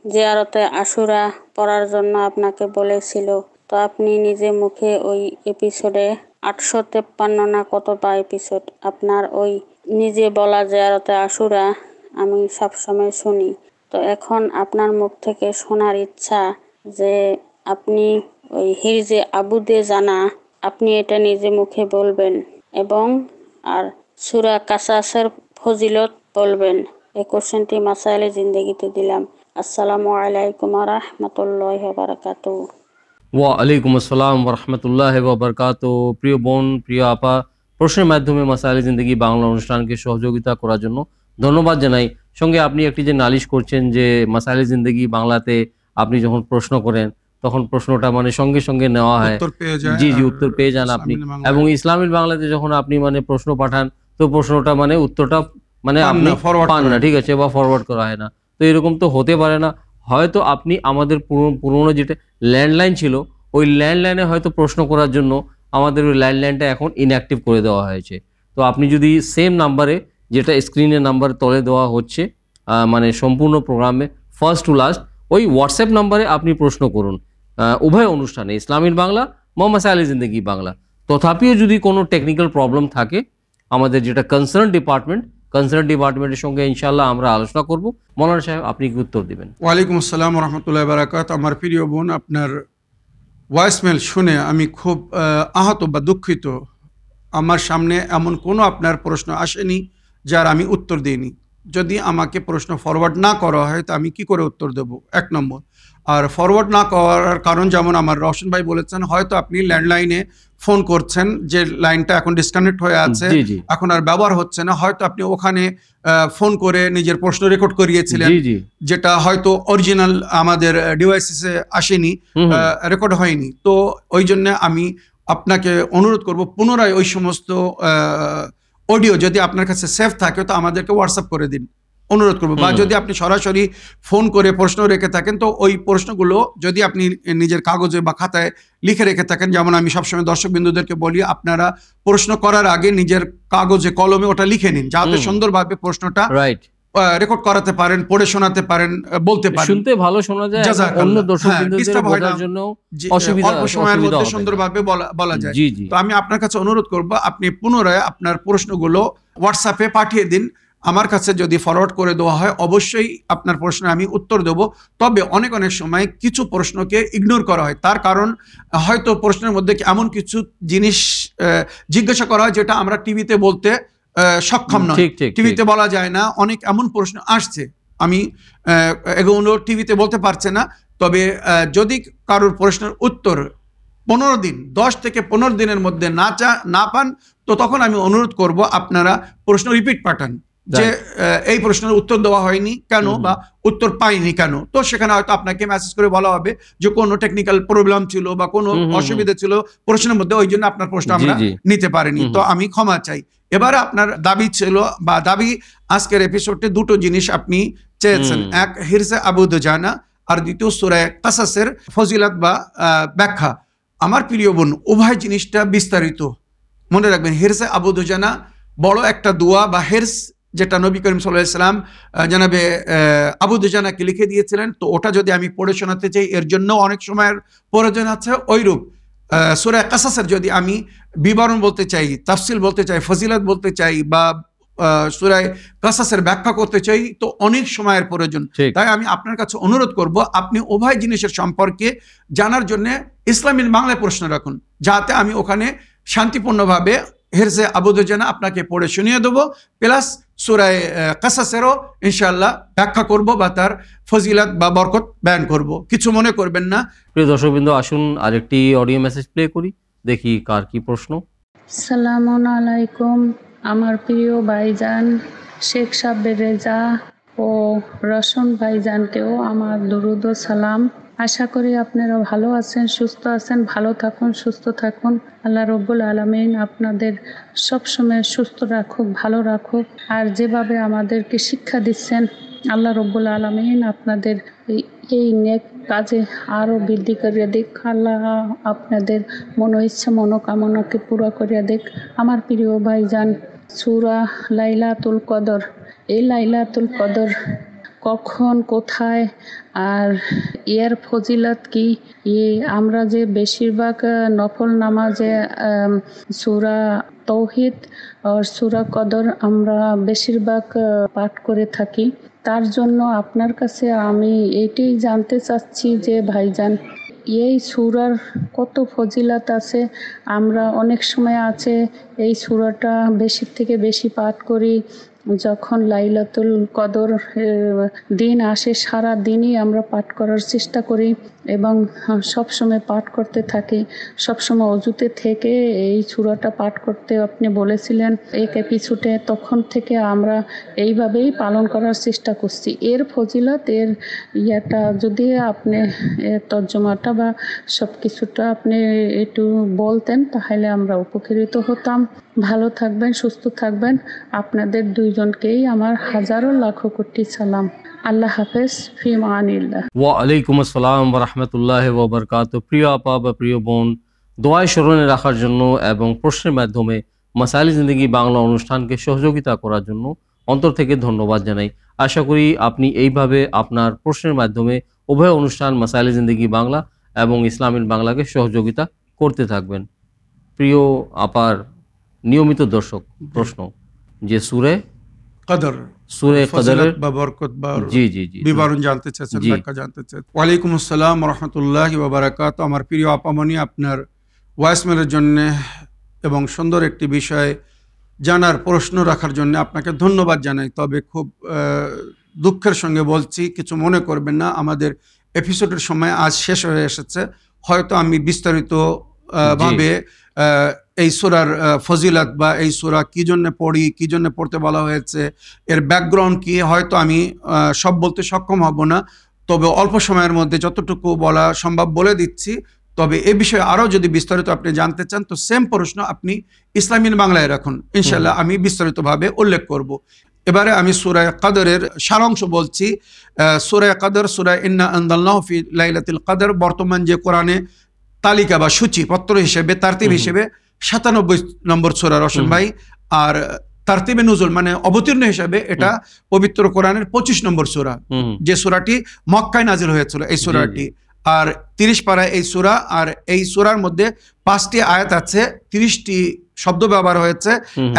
জিয়ারতে আশুরা পড়ার জন্য আপনাকে বলেছিল, তো আপনি নিজে মুখে ওই এপিসোডে 853 না কতটা এপিসোড আপনার ওই নিজে বলা জিয়ারতে আশুরা আমি সবসময় শুনি। তো এখন আপনার মুখ থেকে শোনার ইচ্ছা যে আপনি ওই হিরজে আবুদে জানা আপনি এটা নিজে মুখে বলবেন এবং আর সূরা কাসাসের ফজিলত বলবেন। এই কোশ্চেনটি মাসাইলে জিন্দেগিতে দিলাম। আসসালামু আলাইকুম ওয়া রাহমাতুল্লাহি ওয়া বারাকাতুহু। ওয়া আলাইকুম আসসালাম ওয়া রাহমাতুল্লাহি ওয়া বারাকাতুহু। প্রিয় বোন, প্রিয় আপা, প্রশ্নের মাধ্যমে মাসাইলে জিন্দেগি বাংলা অনুষ্ঠানকে সহযোগিতা করার জন্য ধন্যবাদ জানাই। সঙ্গে আপনি একটি যে নালিশ করছেন যে মাসাইলে জিন্দেগি বাংলাতে আপনি যখন প্রশ্ন করেন তখন প্রশ্নটা মানে সঙ্গে সঙ্গে নেওয়া হয়, উত্তর পেয়ে যায়। জি জি আর উত্তর পেয়ে যান আপনি। ইসলামী বাংলায় এবং ইসলামিক বাংলাতে যখন আপনি মানে প্রশ্ন পাঠান তো প্রশ্নটা মানে উত্তরটা মানে পান আপনি না, forward পান না, করেন। ঠিক আছে, বা ফরওয়ার্ড করা হয় না। তো এরকম তো হতে পারে না। হয়তো আপনি আমাদের পুরোনো যেটা ল্যান্ডলাইন ছিল ওই ল্যান্ডলাইনে হয়তো প্রশ্ন করার জন্য আমাদের ওই ল্যান্ডলাইনটা এখন ইনঅ্যাক্টিভ করে দেওয়া হয়েছে। তো আপনি যদি সেম নাম্বারে, যেটা স্ক্রিনের নাম্বার তলে দেওয়া হচ্ছে মানে সম্পূর্ণ প্রোগ্রামে ফার্স্ট টু লাস্ট, ওই হোয়াটসঅ্যাপ নাম্বারে আপনি প্রশ্ন করুন উভয় অনুষ্ঠানে, ইসলামিক বাংলা, মাসাইলে জিন্দেগি বাংলা। তথাপিও যদি কোনো টেকনিক্যাল প্রবলেম থাকে, আমাদের যেটা কনসার্ন ডিপার্টমেন্টের সঙ্গে ইনশাল্লাহ আমরা আলোচনা করব। মৌলানা সাহেব, আপনি কি উত্তর দিবেন? ওয়ালাইকুম আসসালাম রহমতুল্লাহ বারাকাত। আমার প্রিয় বোন, আপনার ভয়েসমেল শুনে আমি খুব আহত বা দুঃখিত। আমার সামনে এমন কোনো আপনার প্রশ্ন আসেনি যার আমি উত্তর দিইনি। যদি আমাকে প্রশ্ন ফরওয়ার্ড না করা হয় তা আমি কি করে উত্তর দেব, এক নম্বর। আর ফরওয়ার্ড না করার কারণ, যেমন আমার রওশন ভাই বলেছেন, হয়তো আপনি ল্যান্ডলাইনে ফোন করছেন, যে লাইনটা এখন ডিসকানেক্ট হয়ে আছে, জি জি এখন আর ব্যবহার হচ্ছে না, হয়তো আপনি ওখানে ফোন করে নিজের প্রশ্ন রেকর্ড করিয়েছিলেন, জি জি যেটা হয়তো অরিজিনাল আমাদের ডিভাইসে আসেনি, রেকর্ড হয়নি। তো ওই জন্য আমি আপনাকে অনুরোধ করব, পুনরায় ওই সমস্ত অডিও যদি আপনার কাছে সেভ থাকে তো আমাদেরকে হোয়াটসঅ্যাপ করে দিন, অনুরোধ করবো। বা যদি আপনি সরাসরি ফোন করে প্রশ্ন রেখে থাকেন, তো ওই প্রশ্নগুলো যদি আপনি নিজের কাগজে বা খাতায় লিখে রেখে থাকেন, যেমন আমি সবসময় দর্শক বিন্দুদেরকে বলি, আপনারা প্রশ্ন করার আগে নিজের কাগজে কলমে ওটা লিখে নিন, যাতে সুন্দরভাবে প্রশ্নটা রাইট রেকর্ড করাতে পারেন, পড়ে শোনাতে পারেন, বলতে পারেন। শুনতে ভালো শোনা যায়, জাযাকাল্লাহ। অন্য দর্শক হ্যাঁ, বিন্দুদের disturb হয় না। বোঝার জন্য জি, অসুবিধা অল্প সময়ের মধ্যে হবে না। সুন্দরভাবে বলা যায়। জি জি তো আমি আপনার কাছে অনুরোধ করব, আপনি পুনরায় আপনার প্রশ্নগুলো হোয়াটসঅ্যাপে পাঠিয়ে দিন। আমার কাছে যদি ফরওয়ার্ড করে দেওয়া হয়, অবশ্যই আপনার প্রশ্নে আমি উত্তর দেব। তবে অনেক সময় কিছু প্রশ্নকে ইগনোর করা হয়, তার কারণ হয়তো প্রশ্নের মধ্যে এমন কিছু জিনিস জিজ্ঞাসা করা হয় যেটা আমরা টিভিতে বলতে সক্ষম নয়, ঠিক ঠিক টিভিতে বলা যায় না। অনেক এমন প্রশ্ন আসছে, আমি এগুলো টিভিতে বলতে পারছে না। তবে যদি কারোর প্রশ্নের উত্তর 15 দিন, 10 থেকে 15 দিনের মধ্যে না পান, তো তখন আমি অনুরোধ করব আপনারা প্রশ্ন রিপিট পাঠান, যে এই প্রশ্নের উত্তর দেওয়া হয়নি কেন বা উত্তর পাইনি কেন। তো সেখানে হয়তো আপনাকে মেসেজ করে বলা হবে যে কোনো টেকনিক্যাল প্রবলেম ছিল বা কোনো অসুবিধা ছিল প্রশ্নের মধ্যে, ওই জন্য আপনার প্রশ্ন আমরা নিতে পারিনি। তো আমি ক্ষমা চাই। এবারে আপনার দাবি ছিল বা দাবি, আজকের এপিসোডে দুটো জিনিস আপনি চেয়েছেন, এক হিরসে আবু দুজানা, আর দ্বিতীয় সূরা কাসাসের ফজিলত বা ব্যাখ্যা। আমার প্রিয় বোন, উভয় জিনিসটা বিস্তারিত মনে রাখবেন। হিরসে আবু দুজানা বড় একটা দোয়া বা হিরস, যেটা নবী করিম সাল্লাল্লাহু আলাইহি ওয়াসাল্লাম জানাবে আবু দুজানাকে লিখে দিয়েছিলেন। তো ওটা যদি আমি পড়ে শোনাতে চাই, এর জন্য অনেক সময়ের প্রয়োজন আছে। ওইরূপ সূরা কাসাসের যদি আমি বিবরণ বলতে চাই, তাফসিল বলতে চাই, ফজিলত বলতে চাই, বা সূরা কাসাসের ব্যাখ্যা করতে চাই, তো অনেক সময়ের প্রয়োজন। তাই আমি আপনার কাছে অনুরোধ করব, আপনি উভয় জিনিসের সম্পর্কে জানার জন্য ইসলামিক বাংলায় প্রশ্ন রাখুন, যাতে আমি ওখানে শান্তিপূর্ণভাবে হিরসে আবু দুজানা আপনাকে পড়ে শুনিয়ে দেবো, প্লাস সূরা কাসাসেরও ইনশাআল্লাহ ব্যাখ্যা করব বা তার ফজিলত বা বরকত বয়ান করব। কিছু মনে করবেন না। প্রিয় দর্শকবৃন্দ, আসুন আরেকটি অডিও মেসেজ প্লে করি, দেখি কার কি প্রশ্ন। আসসালামু আলাইকুম। আমার প্রিয় ভাইজান শেখ সাব্বির রেজা ও রওশন ভাইজানকেও আমার দরুদ ও সালাম। আশা করি আপনারা ভালো আছেন, সুস্থ আছেন। ভালো থাকুন, সুস্থ থাকুন। আল্লাহ রব্বুল আলামিন আপনাদের সবসময় সুস্থ রাখুক, ভালো রাখুক। আর যেভাবে আমাদেরকে শিক্ষা দিচ্ছেন, আল্লাহ রব্বুল আলামিন আপনাদের এই নেক কাজে আরও বৃদ্ধি করিয়া দিক। আল্লাহ আপনাদের ইচ্ছা মনোকামনাকে পুরো করিয়া দিক। আমার প্রিয় ভাইজান, সূরা লাইলাতুল কদর, এই লাইলাতুল কদর কখন, কোথায়, আর এর ফজিলত কি? আমরা যে বেশিরভাগ নফল নামাজে সূরা তৌহিদ আর সূরা কদর আমরা বেশিরভাগ পাঠ করে থাকি। তার জন্য আপনার কাছে আমি এইটাই জানতে চাচ্ছি যে ভাইজান, এই সূরার কত ফজিলত আছে। আমরা অনেক সময় আছে এই সূরাটা বেশি থেকে বেশি পাঠ করি। যখন লাইলাতুল কদর দিন আসে, সারা দিনই আমরা পাঠ করার চেষ্টা করি এবং সবসময় পাঠ করতে থাকি। সবসময় অজুতে থেকে এই সূরাটা পাঠ করতে আপনি বলেছিলেন এক এপিসোডে, তখন থেকে আমরা এইভাবেই পালন করার চেষ্টা করছি। এর ফজিলত, এর ইয়েটা যদি আপনি তর্জমাটা বা সব কিছুটা আপনি একটু বলতেন তাহলে আমরা উপকৃত হতাম। ভালো থাকবেন, সুস্থ থাকবেন। আপনাদের দুইজনকেই আমার হাজারো লাখো কোটি সালাম। আল্লাহ হাফেজ, ফি মানিল্লাহ। ওয়া আলাইকুম আসসালাম ওয়া রাহমাতুল্লাহি ওয়া বারাকাতুহু। প্রিয় আপা বা প্রিয় বোন, দোয়ায় স্মরণে রাখার জন্য এবং প্রশ্নের মাধ্যমে মাসাইল জিন্দেগি বাংলা অনুষ্ঠানকে সহযোগিতা করার জন্য অন্তর থেকে ধন্যবাদ জানাই। আশা করি আপনি এইভাবে আপনার প্রশ্নের মাধ্যমে উভয় অনুষ্ঠান মাসাইল জিন্দেগি বাংলা এবং ইসলামিক বাংলাকে সহযোগিতা করতে থাকবেন। প্রিয় আপার নিয়মিত দর্শক প্রশ্ন যে সূরা কদর, সূরা কদরের বা বরকত বা জি জি জি বিবরণ জানতে চাচ্ছেন, ব্যাখ্যা জানতে চাচ্ছেন। ওয়ালাইকুম আসসালাম ওয়া রাহমাতুল্লাহি ওয়া বারাকাতুহু। আমার প্রিয় আপামনি, আপনার ভয়েসমেলের জন্য এবং সুন্দর একটি বিষয় জানার প্রশ্ন রাখার জন্য আপনাকে ধন্যবাদ জানাই। তবে খুব দুঃখের সঙ্গে বলছি, কিছু মনে করবেন না, আমাদের এপিসোডের সময় আজ শেষ হয়ে এসেছে। হয়তো আমি বিস্তারিত ভাবে এই সূরার ফজিলত বা এই সূরা কি জন্য পড়ি, কি জন্য পড়তে বলা হয়েছে, এর ব্যাকগ্রাউন্ড কি, হয়তো আমি সব বলতে সক্ষম হব না। তবে অল্প সময়ের মধ্যে যতটুকু বলা সম্ভব বলে দিচ্ছি। তবে এ বিষয়ে আরও যদি বিস্তারিত আপনি জানতে চান তো সেম প্রশ্ন আপনি ইসলামিক বাংলায় রাখুন, ইনশাল্লাহ আমি বিস্তারিতভাবে উল্লেখ করব। এবারে আমি সূরা কদরের সারাংশ বলছি। সূরা কদর, সূরা ইন্না আনজালনাহু ফি লাইলাতুল কদর বর্তমান যে কোরআনে তালিকা বা সূচিপত্র হিসেবে, তারতিব হিসেবে 97 নম্বর সূরা রশন ভাই। আর তারতিবে নুজুল মানে অবতীর্ণ হিসেবে এটা পবিত্র কোরআনের 25 নম্বর সূরা, যে সূরাটি মক্কায় নাজিল হয়েছিল এই সূরাটি। আর 30 পারা এই সূরা। আর এই সূরার মধ্যে 5টি আয়াত আছে, 30টি শব্দ ব্যবহার হয়েছে,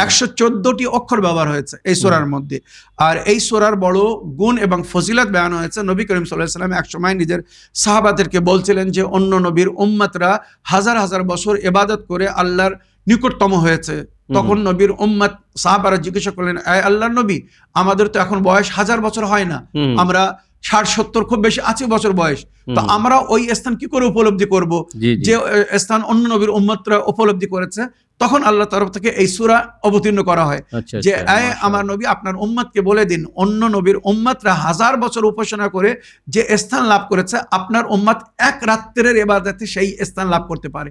114টি অক্ষর ব্যবহার হয়েছে এই সূরার মধ্যে। আর এই সূরার বড় গুণ এবং ফজিলত বয়ান হয়েছে। নবী করিম সাল্লাল্লাহু আলাইহি ওয়াসাল্লাম একসময় নিজের সাহাবাদেরকে বলছিলেন যে অন্য নবীর উম্মতরা হাজার হাজার বছর ইবাদত করে আল্লাহর নিকটতম হয়েছে। তখন নবীর উম্মত সাহাবারা জিজ্ঞাসা করলেন, আয় আল্লাহর নবী, আমাদের তো এখন বয়স 1000 বছর হয় না, আমরা 60-70 খুব বেশি 80 বছর বয়স, তো আমরা ওই স্থান কি করে উপলব্ধি করব যে স্থান অন্য নবীর উম্মতরা উপলব্ধি করেছে? তখন আল্লাহ তরফ থেকে এই সূরা অবতীর্ণ করা হয় যে আয় আমার নবী, আপনার উম্মতকে বলে দিন অন্য নবীর উম্মতরা 1000 বছর উপাসনা করে যে স্থান লাভ করেছে, আপনার উম্মত এক রাত্রের ইবাদতে সেই স্থান লাভ করতে পারে।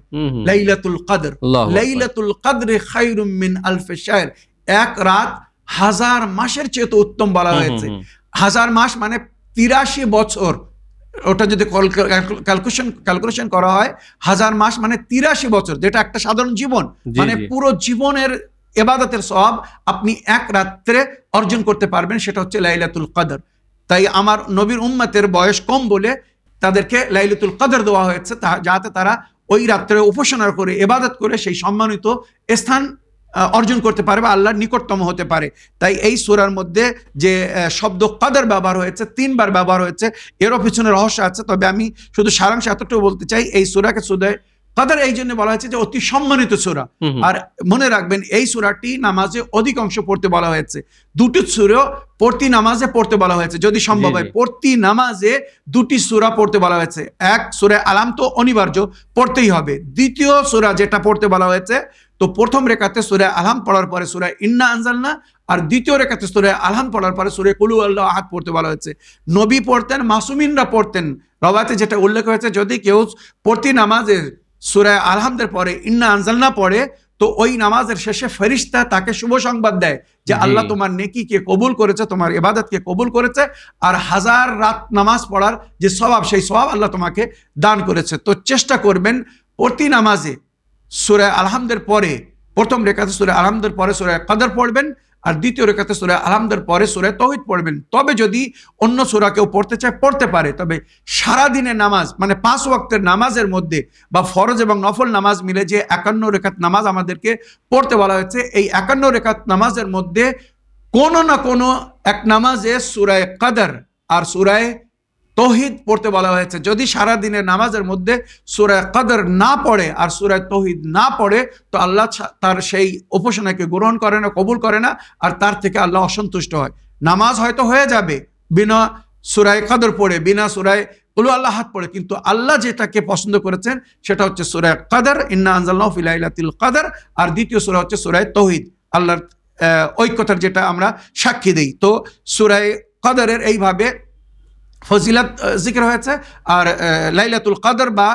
লাইলাতুল কদর, লাইলাতুল কদরে খায়রুম মিন আলফি শাহর, এক রাত 1000 মাসের চেয়ে উত্তম বলা হয়েছে। 1000 মাস মানে 83 বছর। ওটা যদি ক্যালকুলেশন করা হয়, 1000 মাস মানে 83 বছর, যেটা একটা সাধারণ জীবন, মানে পুরো জীবনের ইবাদতের সওয়াব আপনি এক রাত্রে অর্জন করতে পারবেন। সেটা হচ্ছে লাইলাতুল কদর। তাই আমার নবীর উম্মতের বয়স কম বলে তাদেরকে লাইলাতুল কদর দেওয়া হয়েছে, যাতে তারা ওই রাত্রে উপাসনা করে ইবাদত করে সেই সম্মানিত স্থান অর্জন করতে পারে বা আল্লাহর নিকটতম হতে পারে। তাই এই সূরার মধ্যে যে শব্দ কদর ব্যবহার হয়েছে, 3 বার ব্যবহার হয়েছে, এরও পিছনে রহস্য আছে। তবে আমি শুধু সারাংশ এতটুকু বলতে চাই, এই সূরাকে সূরা কদর এই জন্য বলা হয়েছে যে অতি সম্মানিত সূরা। আর মনে রাখবেন এই সূরাটি নামাজে অধিকাংশ পড়তে বলা হয়েছে। দুটি সূরা প্রতি নামাজে পড়তে বলা হয়েছে, যদি সম্ভব হয় প্রতি নামাজে 2টি সূরা পড়তে বলা হয়েছে। এক সূরা আলাম তো অনিবার্য পড়তেই হবে। দ্বিতীয় সূরা যেটা পড়তে বলা হয়েছে, তো প্রথম রেখাতে সূরা আলহাম পড়ার পরে সূরা ইন্না আনজালনা, আর দ্বিতীয় রেখাতে সূরা আলহাম পড়ার পরে সূরা কুল হুয়াল্লাহু আহাদ পড়তে বলা হয়েছে। নবী পড়তেন, মাসুমিনরা পড়তেন। রওয়ায়াতে যেটা উল্লেখ হয়েছে, যদি কেউ প্রতি নামাজে সূরা আলহামদের পরে ইন্না আনজালনা পড়ে, তো ওই নামাজের শেষে ফেরেশতা তাকে শুভ সংবাদ দেয় যে আল্লাহ তোমার নেকিকে কবুল করেছে, তোমার ইবাদতকে কবুল করেছে, আর 1000 রাত নামাজ পড়ার যে সওয়াব, সেই সওয়াব আল্লাহ তোমাকে দান করেছে। তো চেষ্টা করবেন প্রতি নামাজে সূরা আল-হামদের পরে, প্রথম রেকাতে সূরা আল-হামদের পরে সূরা কদর পড়বেন, আর দ্বিতীয় রেকাতে সূরা আল-হামদের পরে সূরা তাওহীদ পড়বেন। তবে যদি অন্য সূরা কেউ পড়তে চায় পড়তে পারে, তবে সারা দিনের নামাজ মানে 5 ওয়াক্তের নামাজের মধ্যে বা ফরজ এবং নফল নামাজ মিলে যে 51 রেকাত নামাজ আমাদেরকে পড়তে বলা হয়েছে, এই 51 রেকাত নামাজের মধ্যে কোনো না কোনো এক নামাজে সূরা কদর আর সূরা তাওহীদ পড়তে বলা হয়েছে। যদি সারা দিনের নামাজের মধ্যে সূরা কদর না পড়ে আর সূরা তাওহীদ না পড়ে, তো আল্লাহ তার সেই উপাসনাকে গ্রহণ করে না, কবুল করে না, আর তার থেকে আল্লাহ অসন্তুষ্ট হয়। নামাজ হয়তো হয়ে যাবে বিনা সূরা কদর পড়ে, বিনা সূরা কুল আল্লাহ হাত পড়ে, কিন্তু আল্লাহ যেটাকে পছন্দ করেছেন সেটা হচ্ছে সূরা কদর, ইন্না আনজালনাহু ফি লাইলাতিল কদর, আর দ্বিতীয় সূরা হচ্ছে সূরা তাওহীদ, আল্লাহর ঐক্যতার যেটা আমরা সাক্ষী দেই। তো সূরা কদরের এইভাবে ফজিলত জিকির হয়েছে। আর লাইলাতুল কদর বা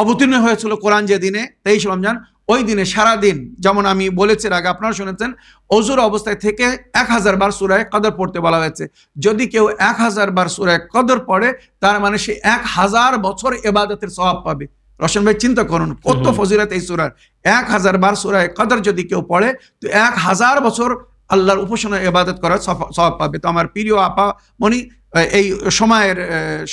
অবতীর্ণ হয়েছিল কোরআন যে দিনে 23 রমজান, ওই দিনে সারা দিন, যেমন আমি বলেছি আগে আপনারা শুনেছেন, ওযুর অবস্থায় থেকে 1000 বার সূরা কদর পড়তে বলা হয়েছে। যদি কেউ 1000 বার সূরা কদর পড়ে, তার মানে সে 1000 বছর ইবাদতের সওয়াব পাবে। রশন ভাই চিন্তা করুন কত ফজিলত এই সূরার। 1000 বার সূরা কদর যদি কেউ পড়ে, তো 1000 বছর আল্লাহর উপাসনা ইবাদত করার সওয়াব পাবে। তো আমার প্রিয় আপা মনি, এই সময়ের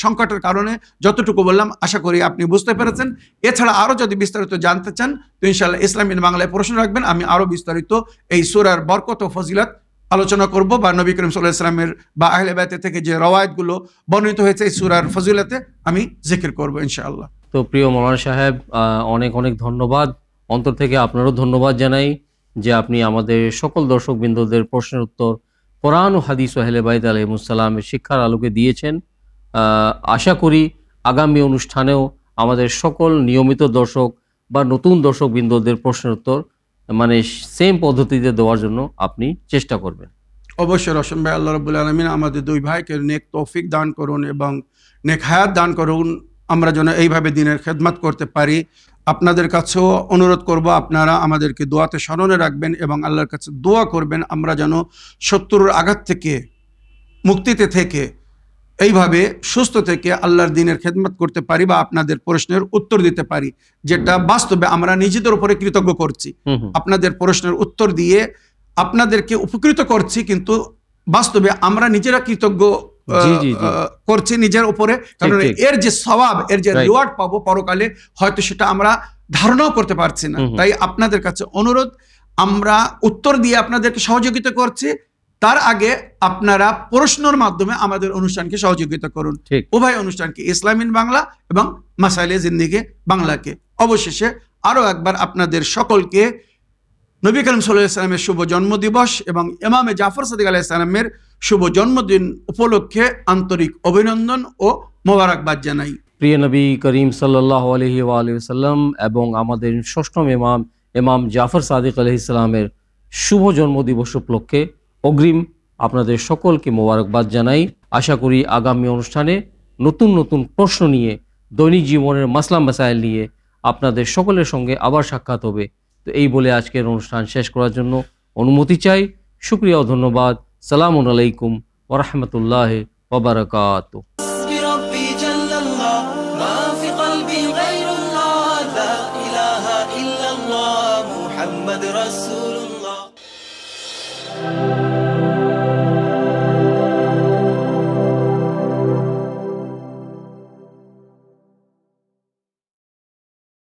সংকটের কারণে যতটুকু বললাম আশা করি আপনি বুঝতে পেরেছেন। এছাড়া আরো যদি বিস্তারিত জানতে চান তো ইনশাআল্লাহ ইসলাম ইন বাংলায় প্রশ্ন রাখবেন, আমি আরো বিস্তারিত এই সূরার বরকত ও ফজিলত আলোচনা করব, বা নবী করিম সাল্লাল্লাহু আলাইহি ওয়াসাল্লামের বা আহলে বাইতের থেকে যে রওয়ায়াতগুলো বর্ণিত হয়েছে এই সূরার ফজিলতে আমি জিকির করব ইনশাআল্লাহ। তো প্রিয় মাওলানা সাহেব, অনেক অনেক ধন্যবাদ, অন্তর থেকে আপনারও ধন্যবাদ জানাই যে আপনি আমাদের সকল দর্শকবৃন্দদের প্রশ্নের উত্তর কোরআন ও হাদিস ও আহলে বাইত আলাইহিমুসসালামের শিক্ষার আলোকে দিয়েছেন। আশা করি আগামী অনুষ্ঠানেও আমাদের সকল নিয়মিত দর্শক বা নতুন দর্শকবৃন্দদের প্রশ্নের উত্তর মানে সেম পদ্ধতিতে দেওয়ার জন্য আপনি চেষ্টা করবেন। অবশ্যই রশন ভাই, আল্লাহ রাব্বুল আলামিন আমাদের দুই ভাইকে নেক তৌফিক দান করুন এবং নেক হায়াত দান করুন, আমরা যেন এইভাবে দিনের খেদমত করতে পারি। আপনাদের কাছেও অনুরোধ করব আপনারা আমাদেরকে দোয়াতে স্মরণে রাখবেন এবং আল্লাহর কাছে দোয়া করবেন আমরা যেন শত্রুর আঘাত থেকে মুক্তিতে থেকে এইভাবে সুস্থ থেকে আল্লাহর দিনের খেদমত করতে পারি বা আপনাদের প্রশ্নের উত্তর দিতে পারি, যেটা বাস্তবে আমরা নিজেদের উপরে কৃতজ্ঞ করছি। আপনাদের প্রশ্নের উত্তর দিয়ে আপনাদেরকে উপকৃত করছি, কিন্তু বাস্তবে আমরা নিজেরা কৃতজ্ঞ করছি নিজের উপরে, কারণ এর যে সওয়াব, এর যে রিওয়ার্ড পাবো পরকালে হয়তো সেটা আমরা ধারণাও করতে পারছি না। তাই আপনাদের কাছে অনুরোধ, আমরা উত্তর দিয়ে আপনাদেরকে সহযোগিতা করছি, তার আগে আপনারা প্রশ্নের মাধ্যমে আমাদের অনুষ্ঠানকে সহযোগিতা করুন, উভয় অনুষ্ঠানকে, ইসলাম ইন বাংলা এবং মাসাইলে জিন্দেগি বাংলাকে। অবশেষে আরো একবার আপনাদের সকলকে নবী করিম সাল্লাল্লাহু আলাইহি ওয়াসাল্লামের শুভ জন্মদিবস এবং ইমামে জাফর সাদিক আলাইহিস সালামের শুভ জন্মদিন উপলক্ষে আন্তরিক অভিনন্দন ও মোবারকবাদ জানাই। প্রিয় নবী করিম সাল্লাল্লাহু আলাইহি ওয়া আলিহি ওয়াসাল্লাম এবং আমাদের ষষ্ঠম ইমাম জাফর সাদিক আলাইহিস সালামের শুভ জন্মদিবস উপলক্ষে অগ্রিম আপনাদের সকলকে মোবারকবাদ জানাই। আশা করি আগামী অনুষ্ঠানে নতুন নতুন প্রশ্ন নিয়ে, দৈনিক জীবনের মাসলা মাসাইল নিয়ে আপনাদের সকলের সঙ্গে আবার সাক্ষাৎ হবে। তো এই বলে আজকের অনুষ্ঠান শেষ করার জন্য অনুমতি চাই। শুকরিয়া ও ধন্যবাদ। সালামুন আলাইকুম ওয়া রাহমাতুল্লাহি ওয়া বারাকাতুহু। بربي جل الله ما في قلبي غير الله لا إله إلا الله محمد رسول